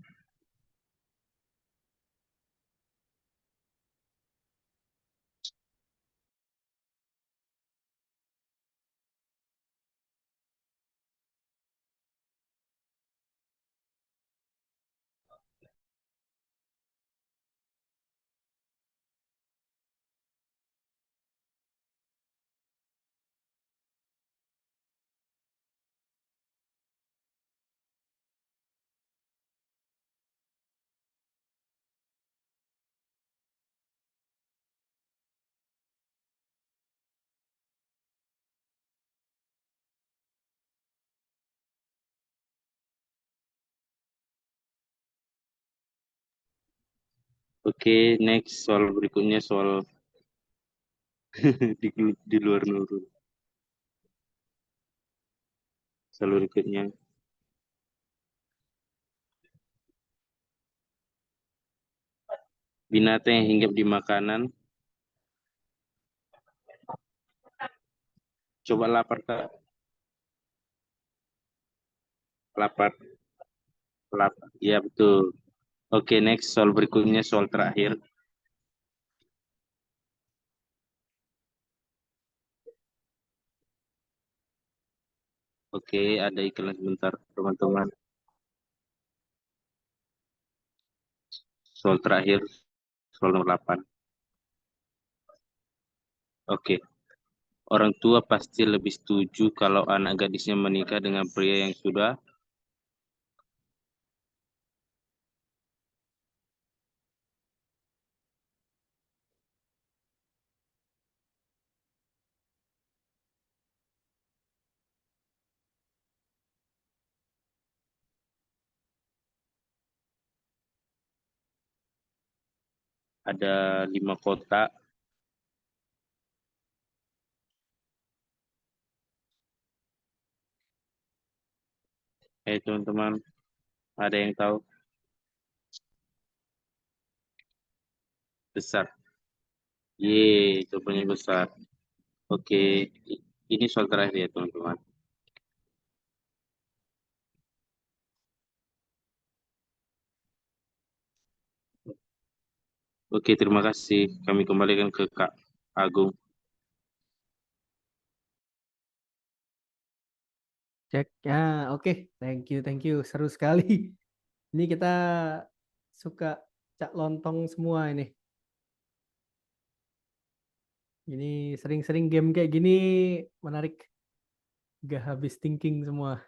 Oke, next soal berikutnya soal di luar Nurul. Selalu berikutnya. Binatang yang hinggap di makanan. Coba lapar, Kak. Lapar. Lapar. Iya, betul. Oke, next. Soal berikutnya, soal terakhir. Oke, ada iklan sebentar, teman-teman. Soal terakhir, soal nomor 8. Oke. Orang tua pasti lebih setuju kalau anak gadisnya menikah dengan pria yang sudah. Ada 5 kotak. Teman-teman, ada yang tahu? Besar. Ye, jawabannya besar. Oke, ini soal terakhir ya, teman-teman. Oke, terima kasih. Kami kembalikan ke Kak Agung. Cek. Ya, oke. Thank you. Seru sekali. Ini kita suka cak lontong semua ini. Ini sering-sering game kayak gini menarik. Gak habis thinking semua.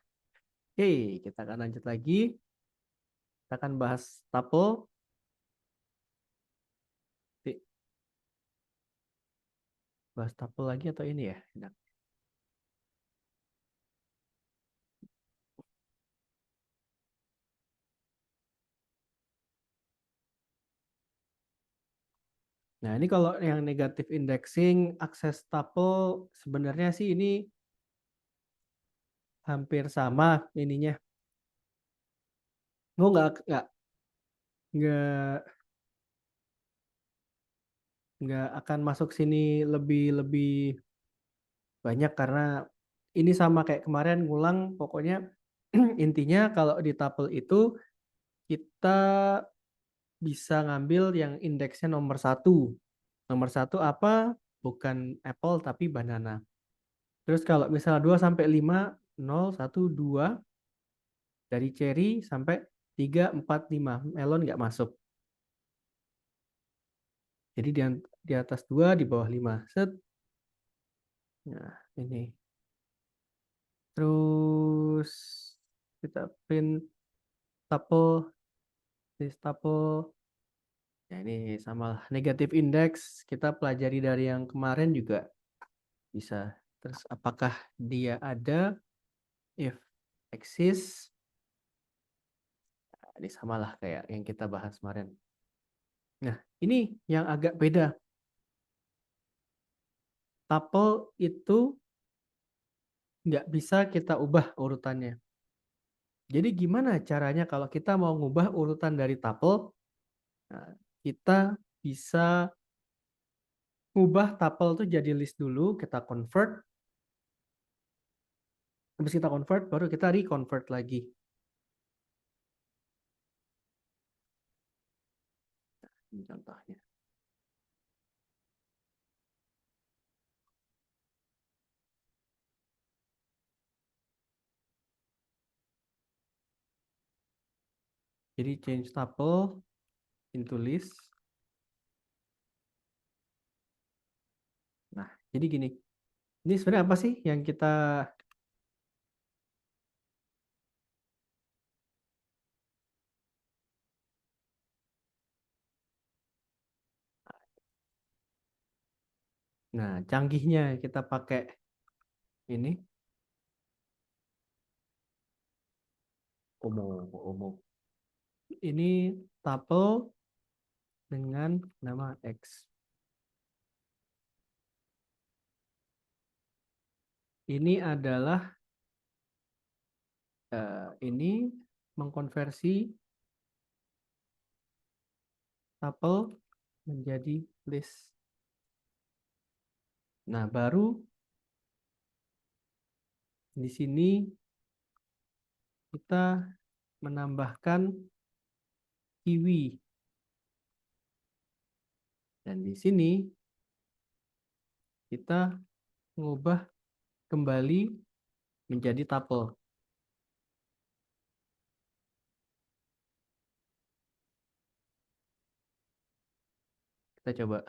Oke, kita akan lanjut lagi. Kita akan bahas tuple. Bahas tuple lagi atau ini ya? Nah, ini kalau yang negatif indexing, akses tuple sebenarnya sih ini hampir sama ininya. Oh, nggak akan masuk sini lebih banyak karena ini sama kayak kemarin ngulang. Pokoknya intinya kalau di tuple itu kita bisa ngambil yang indeksnya nomor 1. Nomor 1 apa? Bukan apple tapi banana. Terus kalau misalnya 2 sampai 5, 0, 1, 2 dari cherry sampai 3, 4, 5. Melon nggak masuk. Jadi di atas 2, di bawah 5. Set. Nah, ini. Terus kita print tuple, this tuple. Ya ini sama lah. Negatif index kita pelajari dari yang kemarin juga bisa. Terus apakah dia ada? If exists. Nah, ini samalah kayak yang kita bahas kemarin. Nah, ini yang agak beda. Tuple itu nggak bisa kita ubah urutannya. Jadi gimana caranya kalau kita mau ngubah urutan dari tuple? Nah, kita bisa ngubah tuple itu jadi list dulu, kita convert. Habis kita convert, baru kita reconvert lagi. Nah, ini contohnya. Jadi change tuple into list. Nah, jadi gini. Ini sebenarnya apa sih yang kita Nah, canggihnya kita pakai ini. Umum. Ini tuple dengan nama X. ini adalah ini mengkonversi tuple menjadi list. Nah, baru di sini kita menambahkan kiwi. Dan di sini kita mengubah kembali menjadi tuple. Kita coba.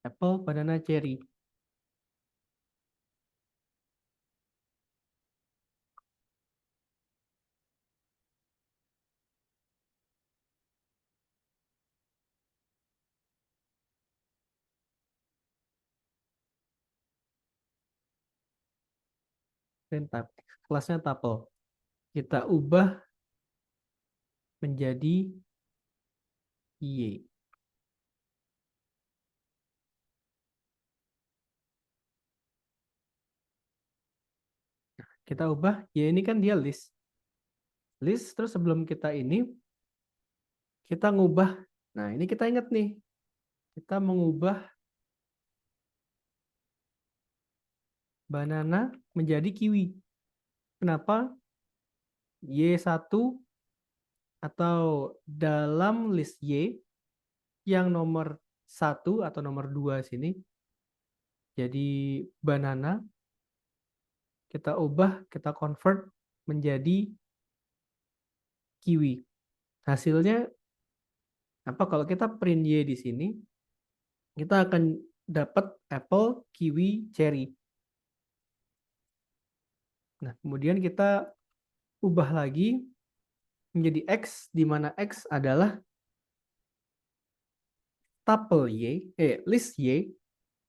Apple, banana, cherry. Dan kelasnya tuple. Kita ubah menjadi Y. Kita ubah, Y ini kan dia list. List, terus sebelum kita ini, kita ngubah. Nah, ini kita ingat nih. Kita mengubah banana menjadi kiwi. Kenapa? Y1 atau dalam list Y yang nomor 1 atau nomor 2 sini jadi banana, kita ubah, kita convert menjadi kiwi. Hasilnya apa? Kalau kita print Y di sini, kita akan dapat apple, kiwi, cherry. Nah, kemudian kita ubah lagi menjadi X, di mana X adalah tuple Y, list Y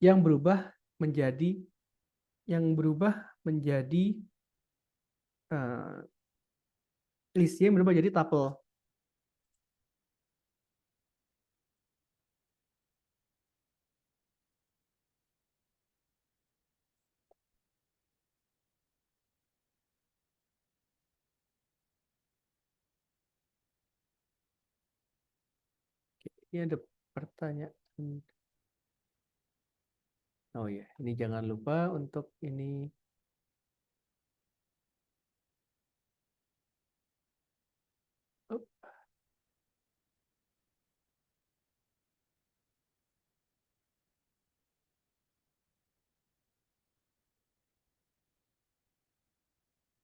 yang berubah menjadi list Y yang berubah jadi tuple. Ini ada pertanyaan. Oh ya, ini jangan lupa untuk ini. Oh,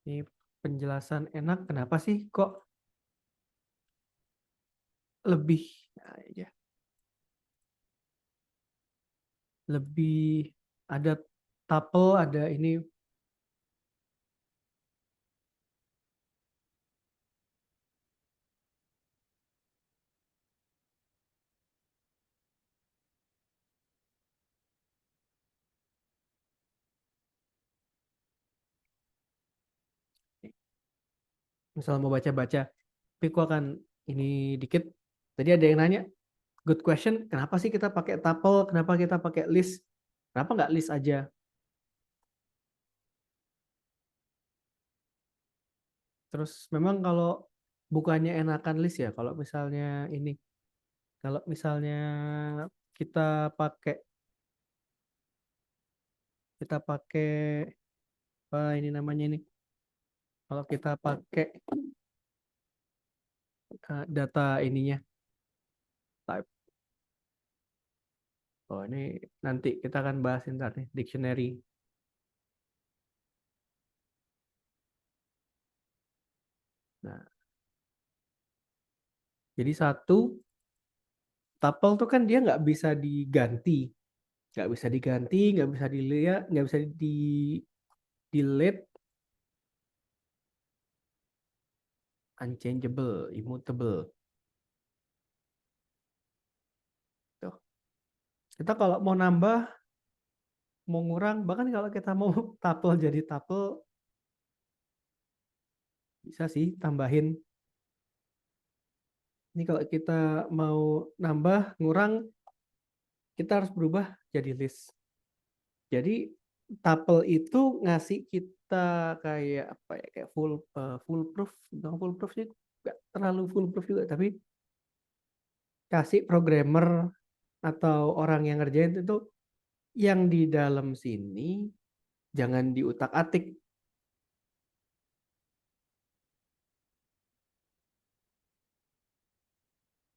ini penjelasan enak. Kenapa sih kok lebih, nah, ya, lebih ada tuple, ada ini. Misal mau baca-baca, tapi kok akan ini dikit. Tadi ada yang nanya, good question, kenapa sih kita pakai tuple, kenapa kita pakai list, kenapa nggak list aja? Terus memang kalau bukannya enakan list ya, kalau misalnya ini, kalau misalnya kita pakai apa ini namanya ini, kalau kita pakai data ininya type. Oh, ini nanti kita akan bahas ntar nih, dictionary. Nah, jadi satu tuple tuh kan dia nggak bisa diganti, nggak bisa dilihat, nggak bisa di delete, unchangeable, immutable. Tuh. Kita kalau mau nambah, mau ngurang, bahkan kalau kita mau tuple jadi tuple, bisa sih tambahin. Ini kalau kita mau nambah, ngurang, kita harus berubah jadi list. Jadi tuple itu ngasih kita kayak apa ya, kayak foolproof, bukan foolproof sih, nggak terlalu foolproof juga, tapi kasih programmer atau orang yang ngerjain itu yang di dalam sini jangan diutak-atik.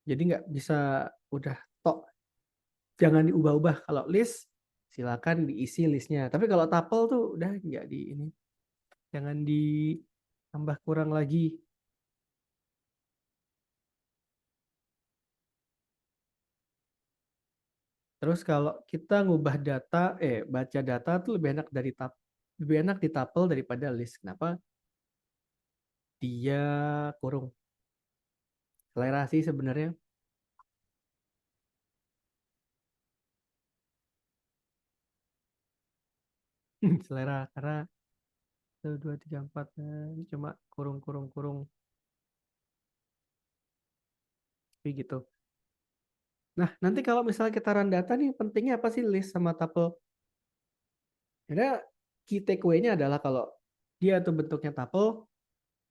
Jadi nggak bisa udah tok, jangan diubah-ubah. Kalau list silakan diisi listnya. Tapi kalau tuple tuh udah nggak di ini, jangan ditambah kurang lagi. Terus kalau kita ngubah data, baca data tuh lebih enak lebih enak di tuple daripada list. Kenapa? Dia kurung. Selera sih sebenarnya. Selera karena 1, 2, 3, 4 cuma kurung kurung kurung. Tapi gitu. Nah, nanti kalau misalnya kita run data nih, pentingnya apa sih list sama tuple? Karena key takeaway-nya adalah kalau dia tuh bentuknya tuple,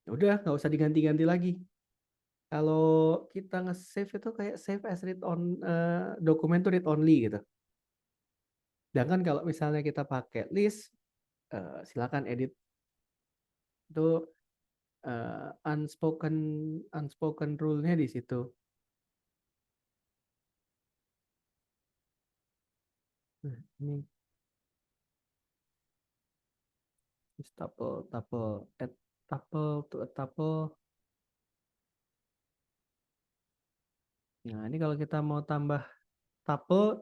ya udah nggak usah diganti-ganti lagi. Kalau kita nge-save itu kayak save as read on dokumen tuh read only gitu. Sedangkan kalau misalnya kita pakai list, silakan edit itu unspoken unspoken rule-nya di situ. Nah, ini tuple tuple add tuple to a tuple. Nah, ini kalau kita mau tambah tuple,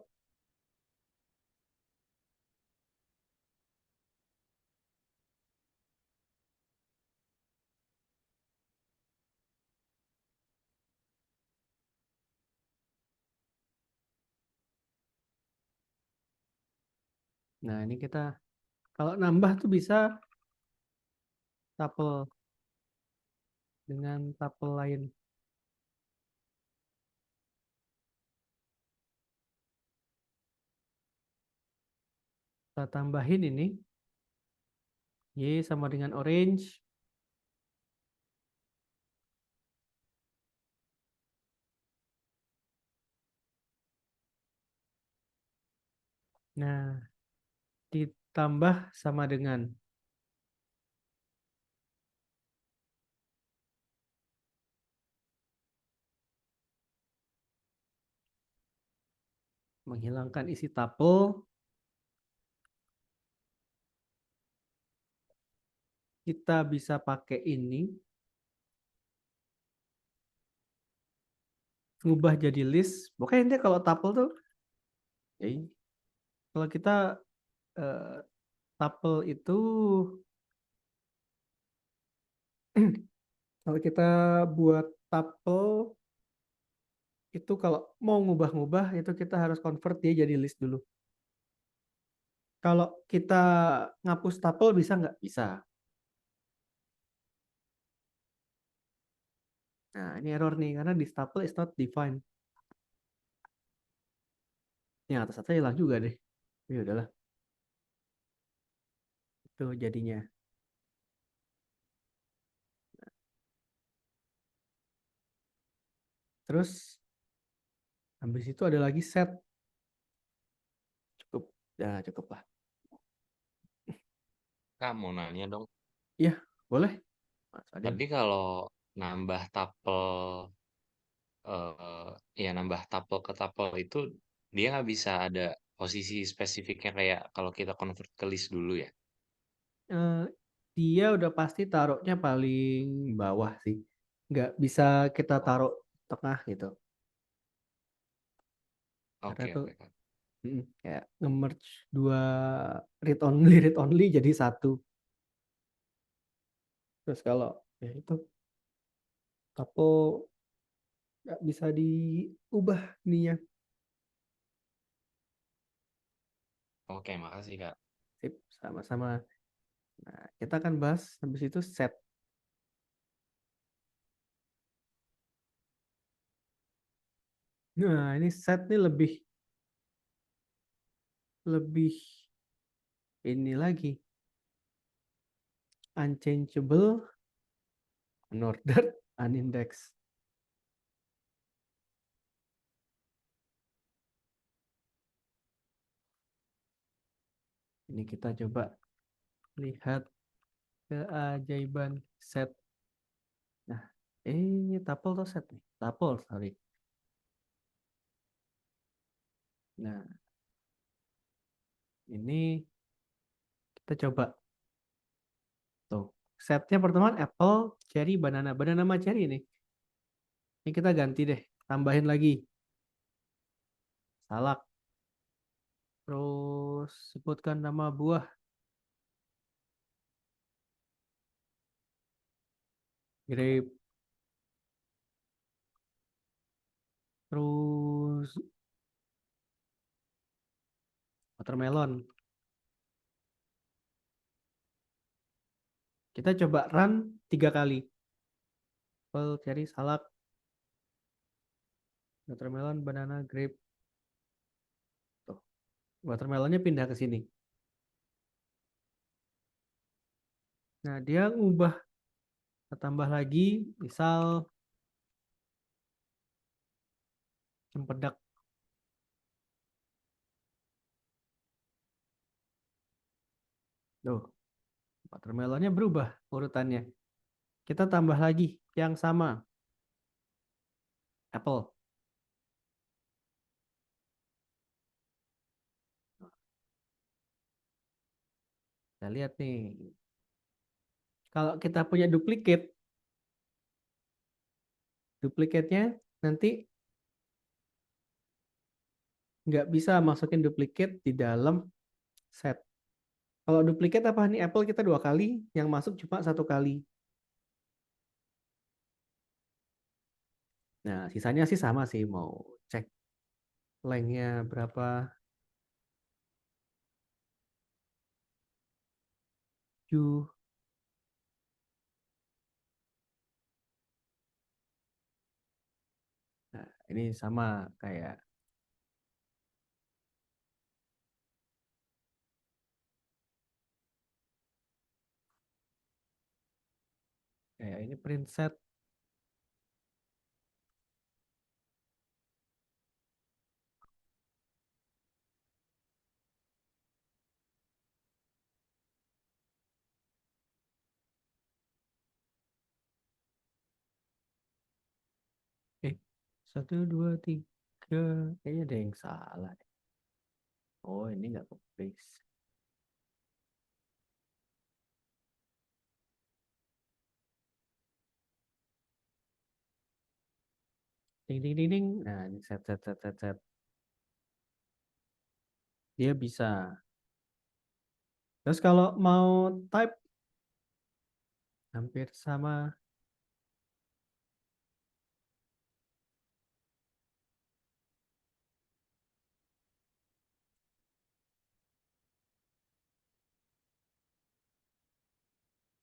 nah ini kita kalau nambah tuh bisa tuple dengan tuple lain. Kita tambahin ini Y sama dengan orange. Nah, ditambah sama dengan menghilangkan isi tuple. Kita bisa pakai ini, ngubah jadi list. Pokoknya intinya kalau tuple tuh, ya ini. Kalau kita eh, tuple itu, kalau kita buat tuple itu kalau mau ngubah-ngubah itu kita harus convert dia jadi list dulu. Kalau kita ngapus tuple bisa nggak? Bisa. Nah, ini error nih karena this tuple is not defined. Yang atas atas hilang juga deh. Ya udahlah, itu jadinya. Terus habis itu ada lagi set. Cukup. Ya, cukup lah. Kak, mau nanya dong. Iya, boleh. Mas Adil. Tapi kalau nambah tapel, ya nambah tapel ke tapel itu dia nggak bisa ada posisi spesifiknya kayak kalau kita convert ke list dulu ya. Eh, dia udah pasti taruhnya paling bawah sih. Nggak bisa kita Oh, taruh tengah gitu. Karena oke tuh oke Kak. kayak nge-merge dua read only jadi satu. Terus kalau ya itu tapo nggak bisa diubah ininya. Oke, makasih Kak. Sip, sama-sama. Nah, kita akan bahas habis itu set. Nah, ini set nih lebih lebih ini lagi unchangeable, unordered, unindexed. Ini kita coba lihat keajaiban set. Nah, ini tuple atau set nih? Tuple, sorry. Nah, ini kita coba. Tuh, setnya pertemuan apple, cherry, banana. Banana sama cherry nih. Ini kita ganti deh, tambahin lagi. Salak. Terus sebutkan nama buah. Grape. Terus watermelon. Kita coba run 3 kali. Apple, cherry, salak, watermelon, banana, grape. Tuh, watermelonnya pindah ke sini. Nah, dia ngubah, tambah lagi, misal cempedak. Tuh, watermelonnya berubah urutannya. Kita tambah lagi yang sama. Apple. Kita lihat nih. Kalau kita punya duplikatnya nanti nggak bisa masukin duplikat di dalam set. Kalau duplikat apa nih, Apple kita 2 kali, yang masuk cuma 1 kali. Nah, sisanya sih sama sih, mau cek lengthnya berapa. 7. Nah, ini sama kayak ini print set. Eh, 1, 2, 3. Kayaknya ada yang salah. Oh, ini nggak ke paste. Ding, ding, ding, ding. Nah, ini set. Dia bisa. Terus kalau mau type, hampir sama.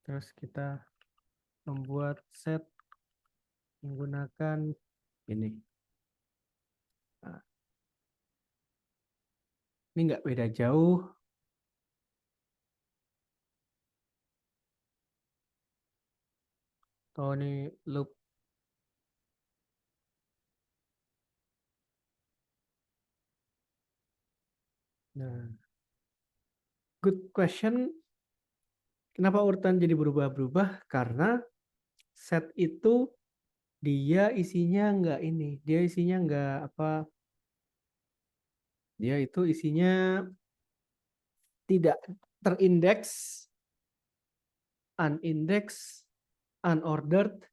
Terus kita membuat set menggunakan ini. Nah, ini nggak beda jauh. Atau ini loop. Nah, good question. Kenapa urutan jadi berubah-berubah? Karena set itu dia isinya nggak ini. Dia isinya nggak apa. Dia itu isinya tidak terindeks, unindexed, unordered.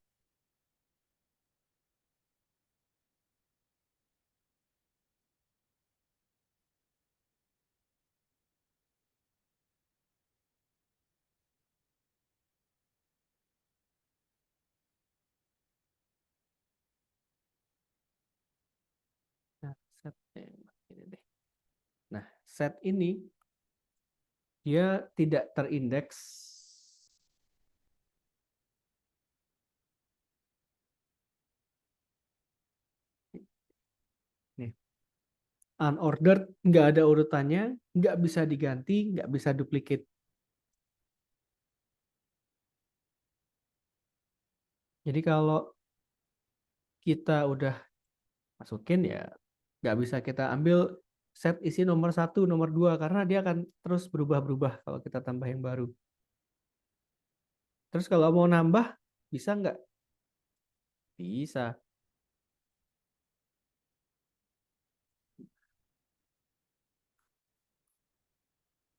Nah, set ini deh. Nah, set ini dia tidak terindeks. Nih. unordered, nggak ada urutannya, nggak bisa diganti, nggak bisa duplicate. Jadi kalau kita udah masukin ya nggak bisa kita ambil set isi nomor 1, nomor 2 karena dia akan terus berubah-berubah kalau kita tambah yang baru. Terus kalau mau nambah bisa nggak? Bisa.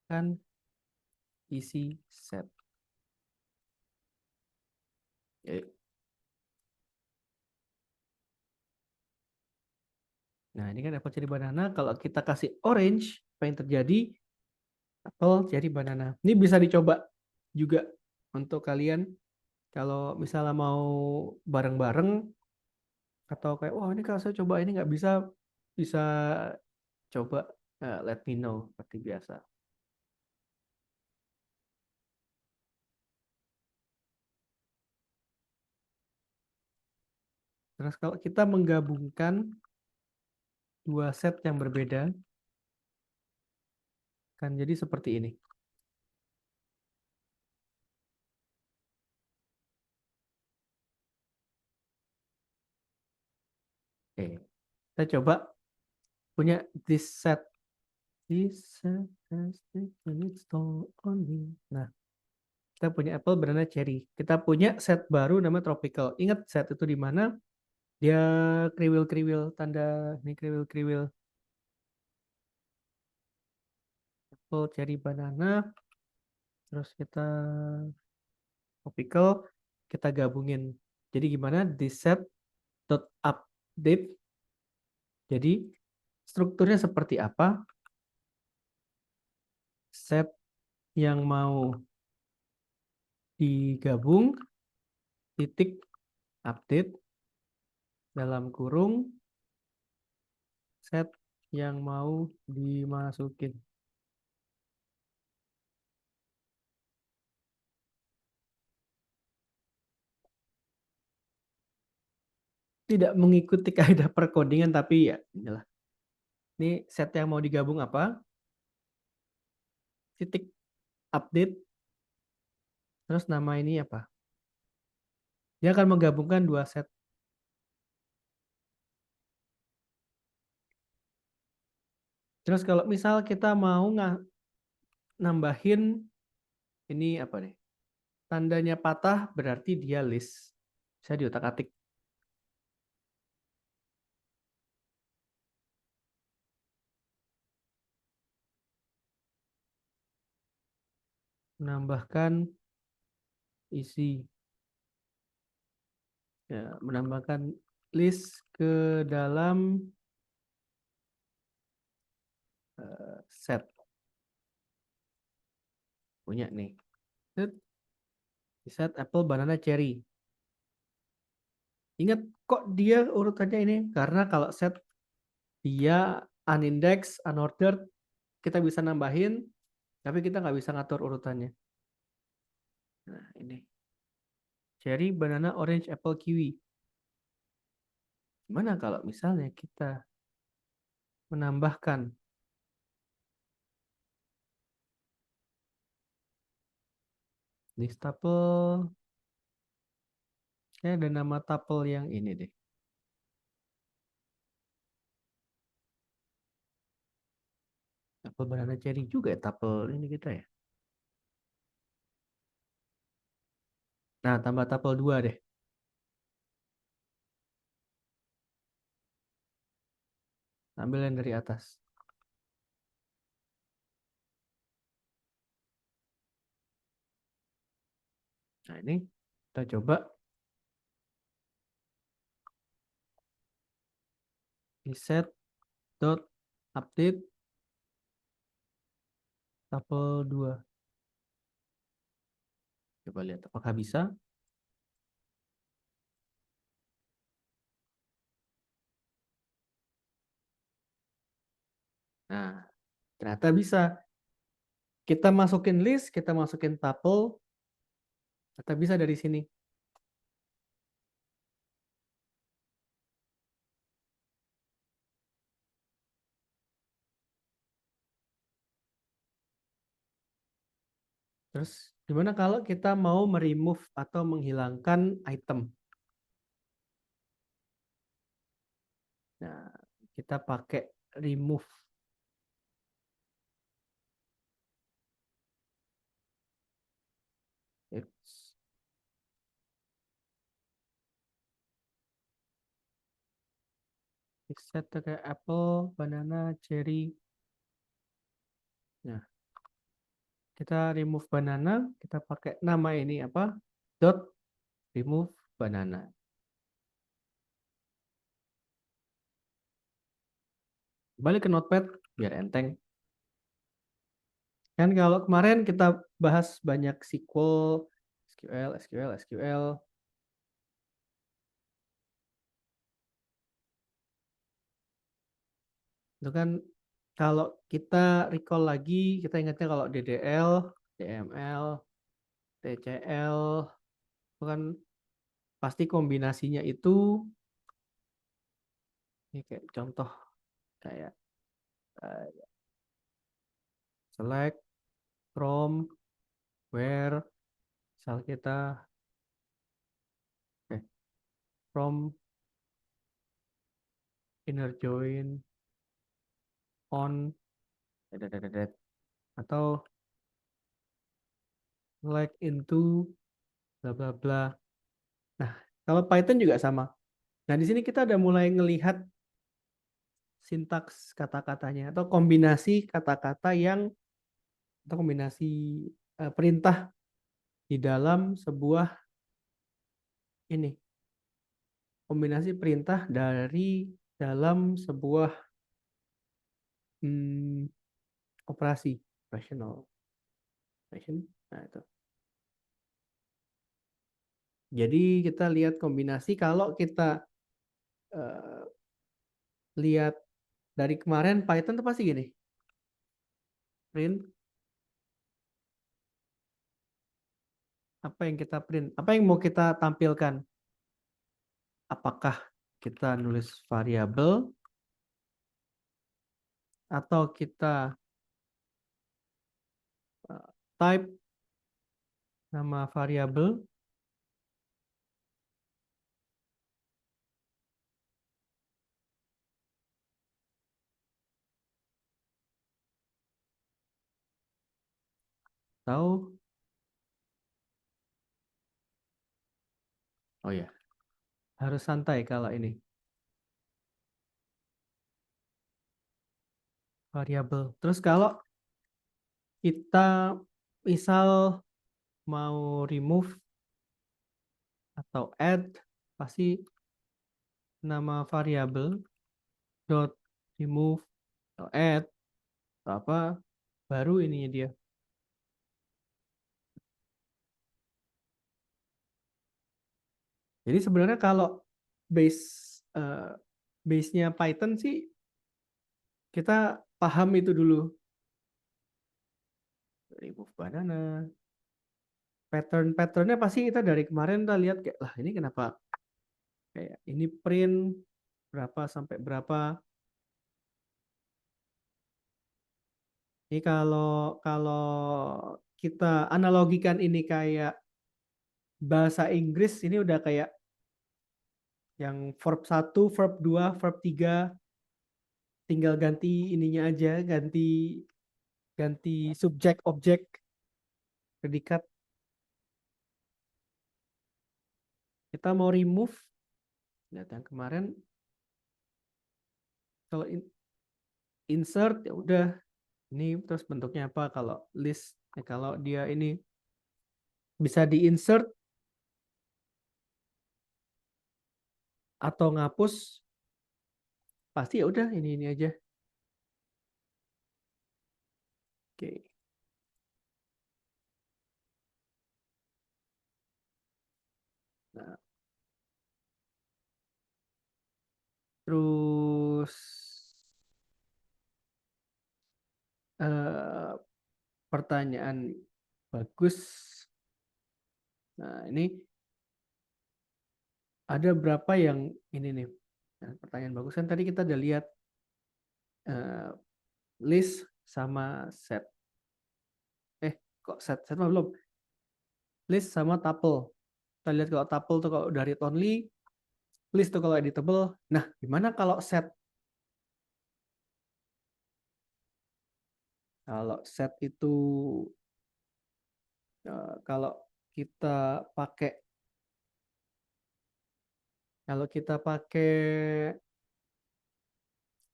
Kan isi set. Ya. Nah ini kan apple cherry banana. Kalau kita kasih orange, apa yang terjadi? Apple cherry banana. Ini bisa dicoba juga untuk kalian kalau misalnya mau bareng-bareng atau kayak wah ini kalau saya coba ini nggak bisa, bisa coba let me know seperti biasa. Terus kalau kita menggabungkan dua set yang berbeda kan jadi seperti ini. Oke, kita coba punya this set. This set has taken its toll on me. Nah, kita punya apple, banana, cherry. Kita punya set baru nama tropical. Ingat set itu di mana? Dia kriwil-kriwil, tanda ini kriwil-kriwil. Apple, cherry, banana. Terus kita tropical, kita gabungin. Jadi gimana? This set dot update. Jadi strukturnya seperti apa? Set yang mau digabung titik update dalam kurung set yang mau dimasukin. Tidak mengikuti kaidah perkodingan tapi ya inilah. Ini set yang mau digabung apa? Titik update. Terus nama ini apa? Dia akan menggabungkan dua set. Terus kalau misal kita mau nambahin ini apa nih? Tandanya patah berarti dia list. Bisa diotak-atik. Menambahkan isi. Ya, menambahkan list ke dalam set. Punya nih. Set apple, banana, cherry. Ingat kok dia urutannya ini? Karena kalau set dia unindex, unordered, kita bisa nambahin, tapi kita nggak bisa ngatur urutannya. Nah, ini. Cherry, banana, orange, apple, kiwi. Gimana kalau misalnya kita menambahkan this tuple, ada nama tuple yang ini deh. Apple, banana, cherry juga ya tuple ini kita ya. Nah, tambah tuple 2 deh. Ambil yang dari atas. Nah, ini kita coba di set dot update tuple 2. Coba lihat apakah bisa. Nah, ternyata bisa. Kita masukin list, kita masukin tuple, ternyata bisa dari sini. Terus gimana kalau kita mau meremove atau menghilangkan item? Nah, kita pakai remove. Oops. Set kayak apple, banana, cherry. Nah, kita remove banana, kita pakai nama ini apa? Dot remove banana. Balik ke notepad biar enteng. Kan kalau kemarin kita bahas banyak SQL, SQL. Itu kan kalau kita recall lagi, kita ingatnya kalau DDL, DML, TCL, itu kan pasti kombinasinya itu, ini kayak contoh, kayak select, from, where, misal kita, from, inner join, on, atau select into, bla bla bla. Nah, kalau Python juga sama. Nah, di sini kita udah mulai ngelihat sintaks kata-katanya atau kombinasi kata-kata yang atau kombinasi perintah di dalam sebuah ini. Kombinasi perintah dari dalam sebuah operasi, operational. Nah, itu. Jadi kita lihat kombinasi kalau kita lihat dari kemarin Python itu pasti gini. Print apa yang kita print, apa yang mau kita tampilkan. Apakah kita nulis variabel atau kita type nama variabel atau oh ya, harus santai kalau ini. Variabel. Terus kalau kita misal mau remove atau add, pasti nama variabel dot remove atau add atau apa baru ininya dia. Jadi sebenarnya kalau base-nya Python sih kita paham itu dulu. Remove banana. Pattern-patternnya pasti kita dari kemarin udah lihat kayak lah ini kenapa kayak ini print berapa sampai berapa. Ini kalau kita analogikan ini kayak bahasa Inggris ini udah kayak yang verb 1, verb 2, verb 3 tinggal ganti ininya aja, ganti subjek, objek, predikat. Kita mau remove, lihat yang kemarin, kalau insert ya udah, ini terus bentuknya apa? Kalau list, ya kalau dia ini bisa di insert atau ngapus, pasti ya udah ini aja. Oke. Nah, terus pertanyaan bagus. Nah, ini ada berapa yang ini nih? Nah, pertanyaan bagus kan tadi kita udah lihat list sama set. kok set mah belum. List sama tuple. Kita lihat kalau tuple tuh kalau udah read only, list tuh kalau editable. Nah, gimana kalau set? Kalau set itu kalau kita pakai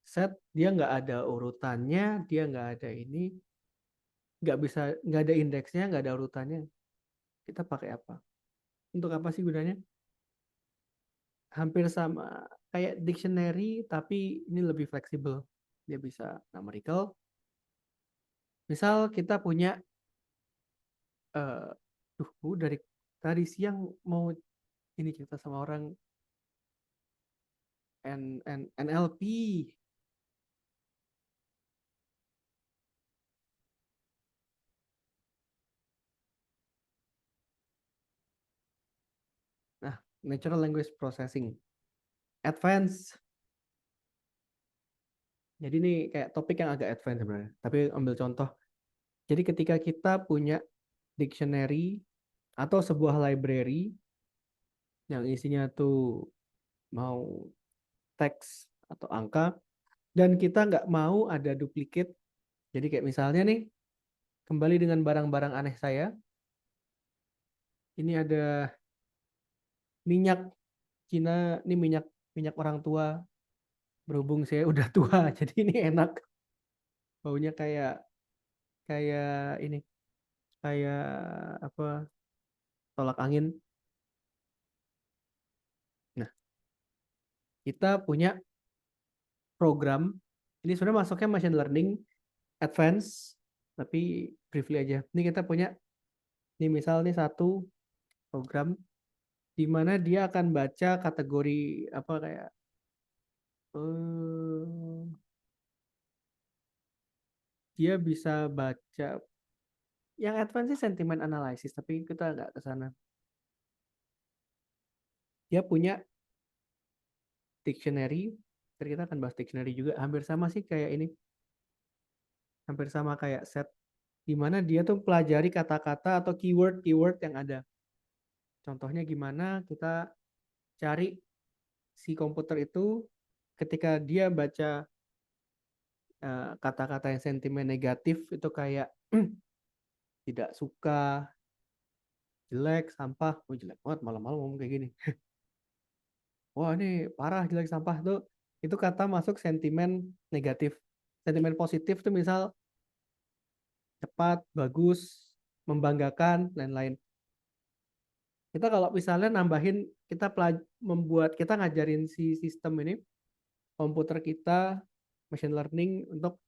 set, dia nggak ada urutannya, dia nggak ada ini, nggak ada indeksnya, nggak ada urutannya. Kita pakai apa? Untuk apa sih gunanya? Hampir sama kayak dictionary, tapi ini lebih fleksibel. Dia bisa numerical. Misal kita punya, dari tadi siang mau ini cerita sama orang NLP. Nah, natural language processing, advance. Jadi ini kayak topik yang agak advance sebenarnya. Tapi ambil contoh. Jadi ketika kita punya dictionary atau sebuah library yang isinya tuh mau teks atau angka, dan kita nggak mau ada duplicate. Jadi kayak misalnya nih, kembali dengan barang-barang aneh saya. Ini ada minyak Cina, ini minyak orang tua. Berhubung saya udah tua, jadi ini enak. Baunya kayak kayak ini, kayak apa? Tolak angin. Nah, kita punya program. Ini sebenarnya masuknya machine learning advance, tapi briefly aja. Ini kita punya, ini misal nih satu program di mana dia akan baca kategori apa kayak dia bisa baca yang advance sih sentiment analysis, tapi kita nggak ke sana. Dia punya dictionary, kita akan bahas dictionary juga, hampir sama sih kayak ini, hampir sama kayak set, di mana dia tuh pelajari kata-kata atau keyword yang ada. Contohnya gimana kita cari si komputer itu ketika dia baca kata-kata yang sentimen negatif itu kayak tidak suka, jelek, sampah. Oh, jelek banget malam-malam ngomong kayak gini. Wah, ini parah, jelek, sampah tuh. Itu kata masuk sentimen negatif. Sentimen positif tuh misal cepat, bagus, membanggakan, lain-lain. Kita kalau misalnya nambahin, kita ngajarin si sistem ini, komputer kita, machine learning, untuk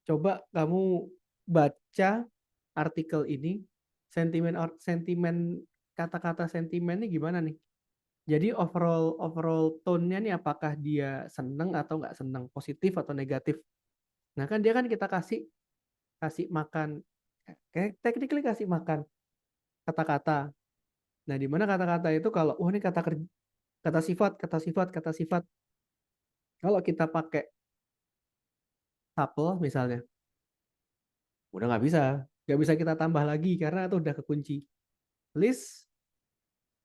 coba kamu baca artikel ini, sentimen kata-kata sentimen ini gimana nih? Jadi overall tone-nya nih apakah dia seneng atau nggak seneng, positif atau negatif. Nah kan dia kan kita kasih makan, kayak technically kasih makan kata-kata. Nah di mana kata-kata itu kalau ini kata sifat. Kalau kita pakai tuple misalnya, udah nggak bisa kita tambah lagi karena itu udah kekunci. List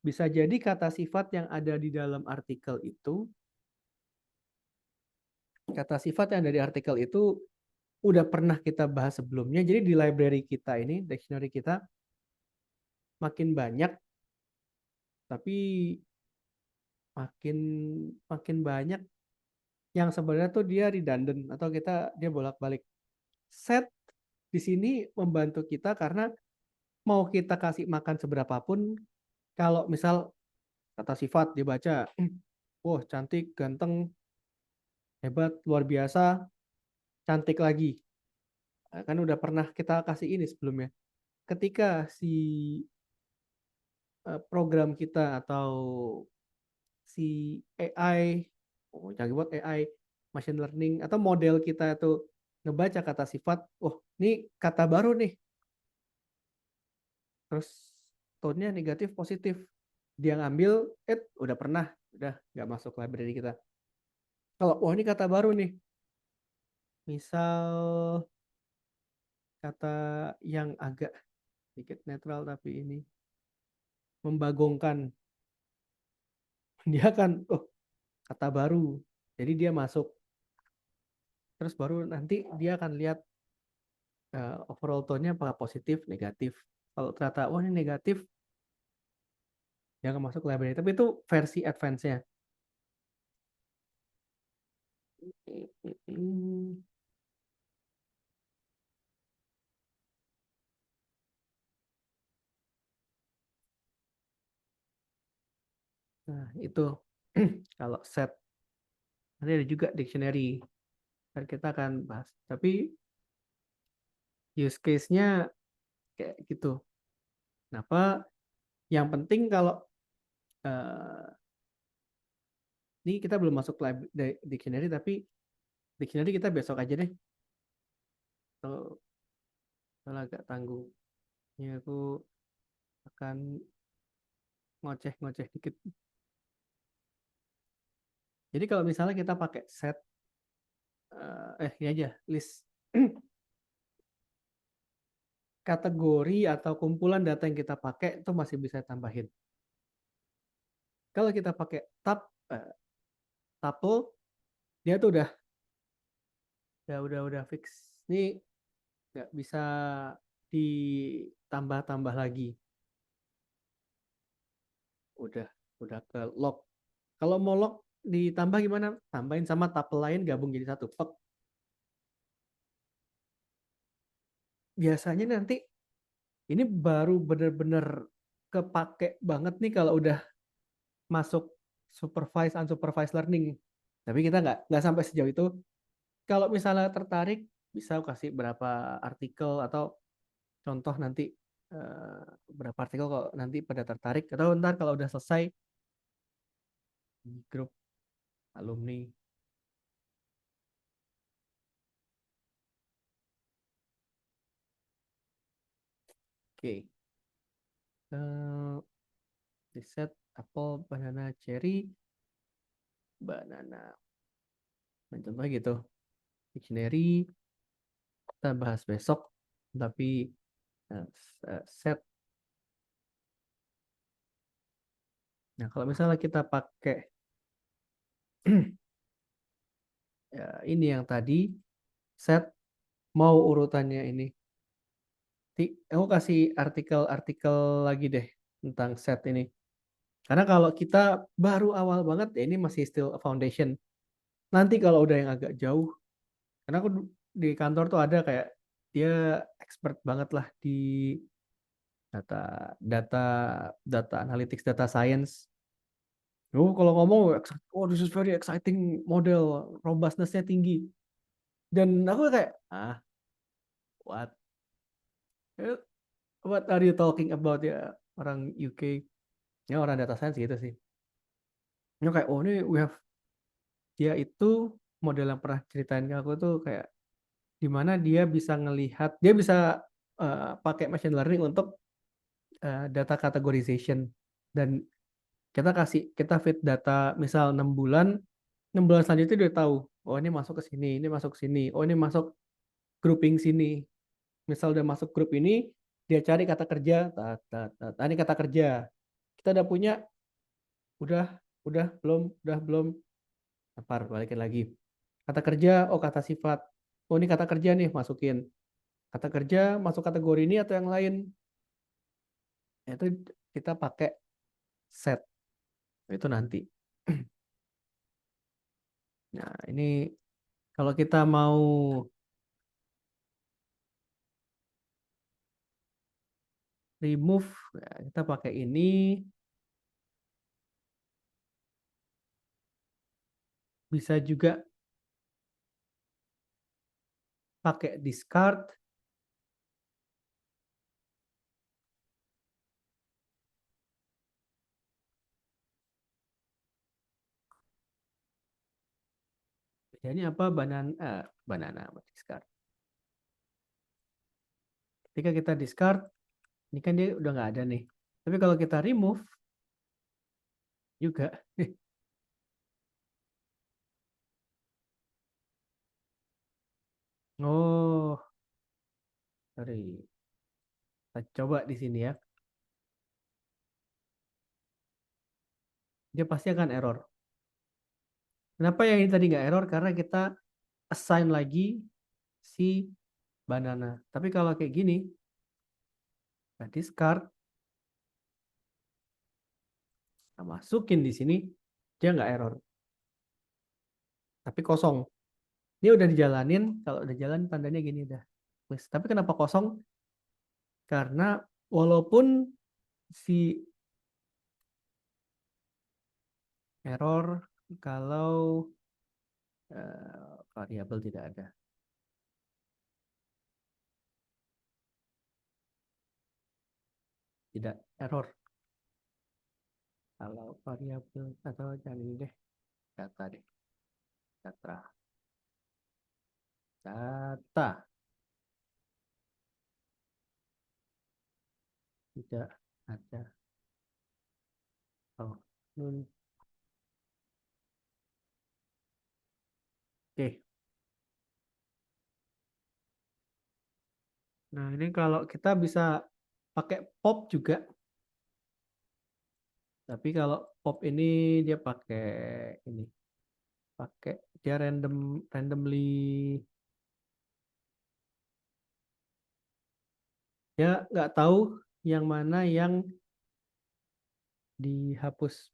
bisa jadi kata sifat yang ada di dalam artikel itu, udah pernah kita bahas sebelumnya. Jadi di library kita ini, dictionary kita makin banyak, tapi makin banyak yang sebenarnya tuh dia redundant atau dia bolak-balik. Set di sini membantu kita karena mau kita kasih makan seberapapun, kalau misal kata sifat dibaca, wah cantik, ganteng, hebat, luar biasa, cantik lagi. Kan udah pernah kita kasih ini sebelumnya. Ketika si program kita atau si AI, canggih buat AI, machine learning, atau model kita itu ngebaca kata sifat, oh ini kata baru nih, terus tone-nya negatif positif, dia ngambil, udah nggak masuk library kita. Kalau wah ini kata baru nih, misal kata yang agak sedikit netral tapi ini membagongkan. Dia kan kata baru. Jadi dia masuk. Terus baru nanti dia akan lihat overall tone-nya apakah positif, negatif. Kalau ternyata wah ini negatif, dia akan masuk library. Tapi itu versi advance-nya. Nah, itu kalau set. Nanti ada juga dictionary. Dan kita akan bahas. Tapi use case-nya kayak gitu. Kenapa? Yang penting kalau ini kita belum masuk dictionary, tapi dictionary kita besok aja deh. Kalau agak tanggung. Ini aku akan ngoceh-ngoceh dikit. Jadi kalau misalnya kita pakai set, ini aja, list kategori atau kumpulan data yang kita pakai itu masih bisa tambahin. Kalau kita pakai tuple, dia tuh udah fix. Ini nggak bisa ditambah-tambah lagi. Udah ke log. Kalau mau log ditambah gimana? Tambahin sama tuple lain gabung jadi satu. Biasanya nanti ini baru benar-benar kepake banget nih kalau udah masuk supervised unsupervised learning. Tapi kita nggak sampai sejauh itu. Kalau misalnya tertarik, bisa kasih berapa artikel atau contoh nanti berapa artikel kalau nanti pada tertarik. Atau ntar kalau udah selesai di grup alumni. Oke. Di set apple, banana, cherry, banana. Contohnya gitu. Dictionary kita bahas besok, tapi set. Nah, kalau misalnya kita pakai ya, ini yang tadi set, mau urutannya ini. Aku kasih artikel-artikel lagi deh tentang set ini. Karena kalau kita baru awal banget, ya ini masih still a foundation. Nanti kalau udah yang agak jauh, karena aku di kantor tuh ada kayak dia expert banget lah di data analytics, data science. Kalau ngomong, this is very exciting model, robustness-nya tinggi. Dan aku kayak, what? What are you talking about ya, orang UK? Ya orang data science gitu sih. Ini kayak, ini dia itu model yang pernah ceritain ke aku tuh kayak dimana dia bisa ngelihat, dia bisa pakai machine learning untuk data categorization. Dan kita feed data misal 6 bulan selanjutnya dia tahu, ini masuk ke sini, ini masuk ke sini, ini masuk grouping sini. Misal udah masuk grup ini, dia cari kata kerja, ini kata kerja. Kita udah punya, udah belum, balikin lagi. Kata kerja, kata sifat. Ini kata kerja nih, masukin. Kata kerja masuk kategori ini atau yang lain. Itu kita pakai set. Itu nanti. Nah, ini kalau kita mau remove, kita pakai ini. Bisa juga pakai discard. Bedanya apa? Banana discard. Ketika kita discard, ini kan dia udah nggak ada nih. Tapi kalau kita remove, juga. Oh, Sorry. Kita coba di sini ya. Dia pasti akan error. Kenapa yang ini tadi nggak error? Karena kita assign lagi si banana. Tapi kalau kayak gini, kita discard, kita masukin di sini, dia nggak error. Tapi kosong. Ini udah dijalanin, kalau udah jalan tandanya gini udah. Tapi kenapa kosong? Karena walaupun si error kalau variabel tidak ada. Tidak error. Kalau variabel atau jangan ini deh. Data deh. Data. Tidak ada. Oh, nun. Oke. Nah, ini kalau kita bisa pakai pop juga. Tapi kalau pop ini dia pakai ini. Pakai dia randomly. Ya nggak tahu yang mana yang dihapus.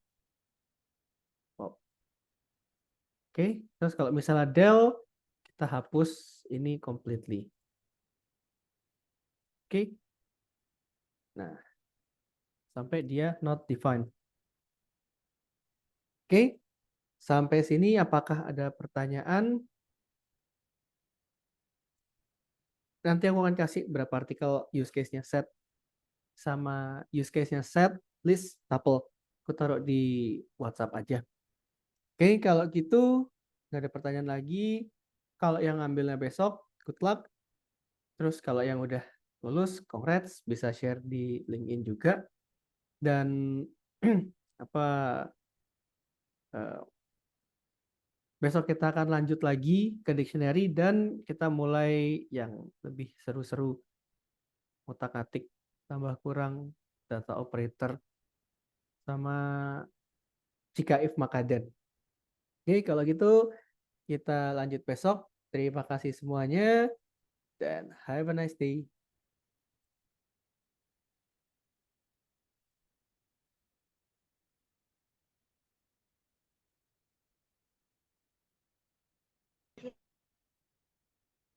Pop. Oke, terus kalau misalnya del kita hapus ini completely. Oke. Nah, sampai dia not defined. Oke. Sampai sini apakah ada pertanyaan? Nanti aku akan kasih berapa artikel use case-nya set sama use case-nya set, list, tuple. Aku taruh di WhatsApp aja. Oke, kalau gitu nggak ada pertanyaan lagi. Kalau yang ngambilnya besok, good luck. Terus kalau yang udah lulus, congrats, bisa share di LinkedIn juga. Dan apa besok kita akan lanjut lagi ke dictionary dan kita mulai yang lebih seru-seru. Otak-atik tambah kurang data operator sama jika if maka then. Oke, kalau gitu kita lanjut besok. Terima kasih semuanya dan have a nice day.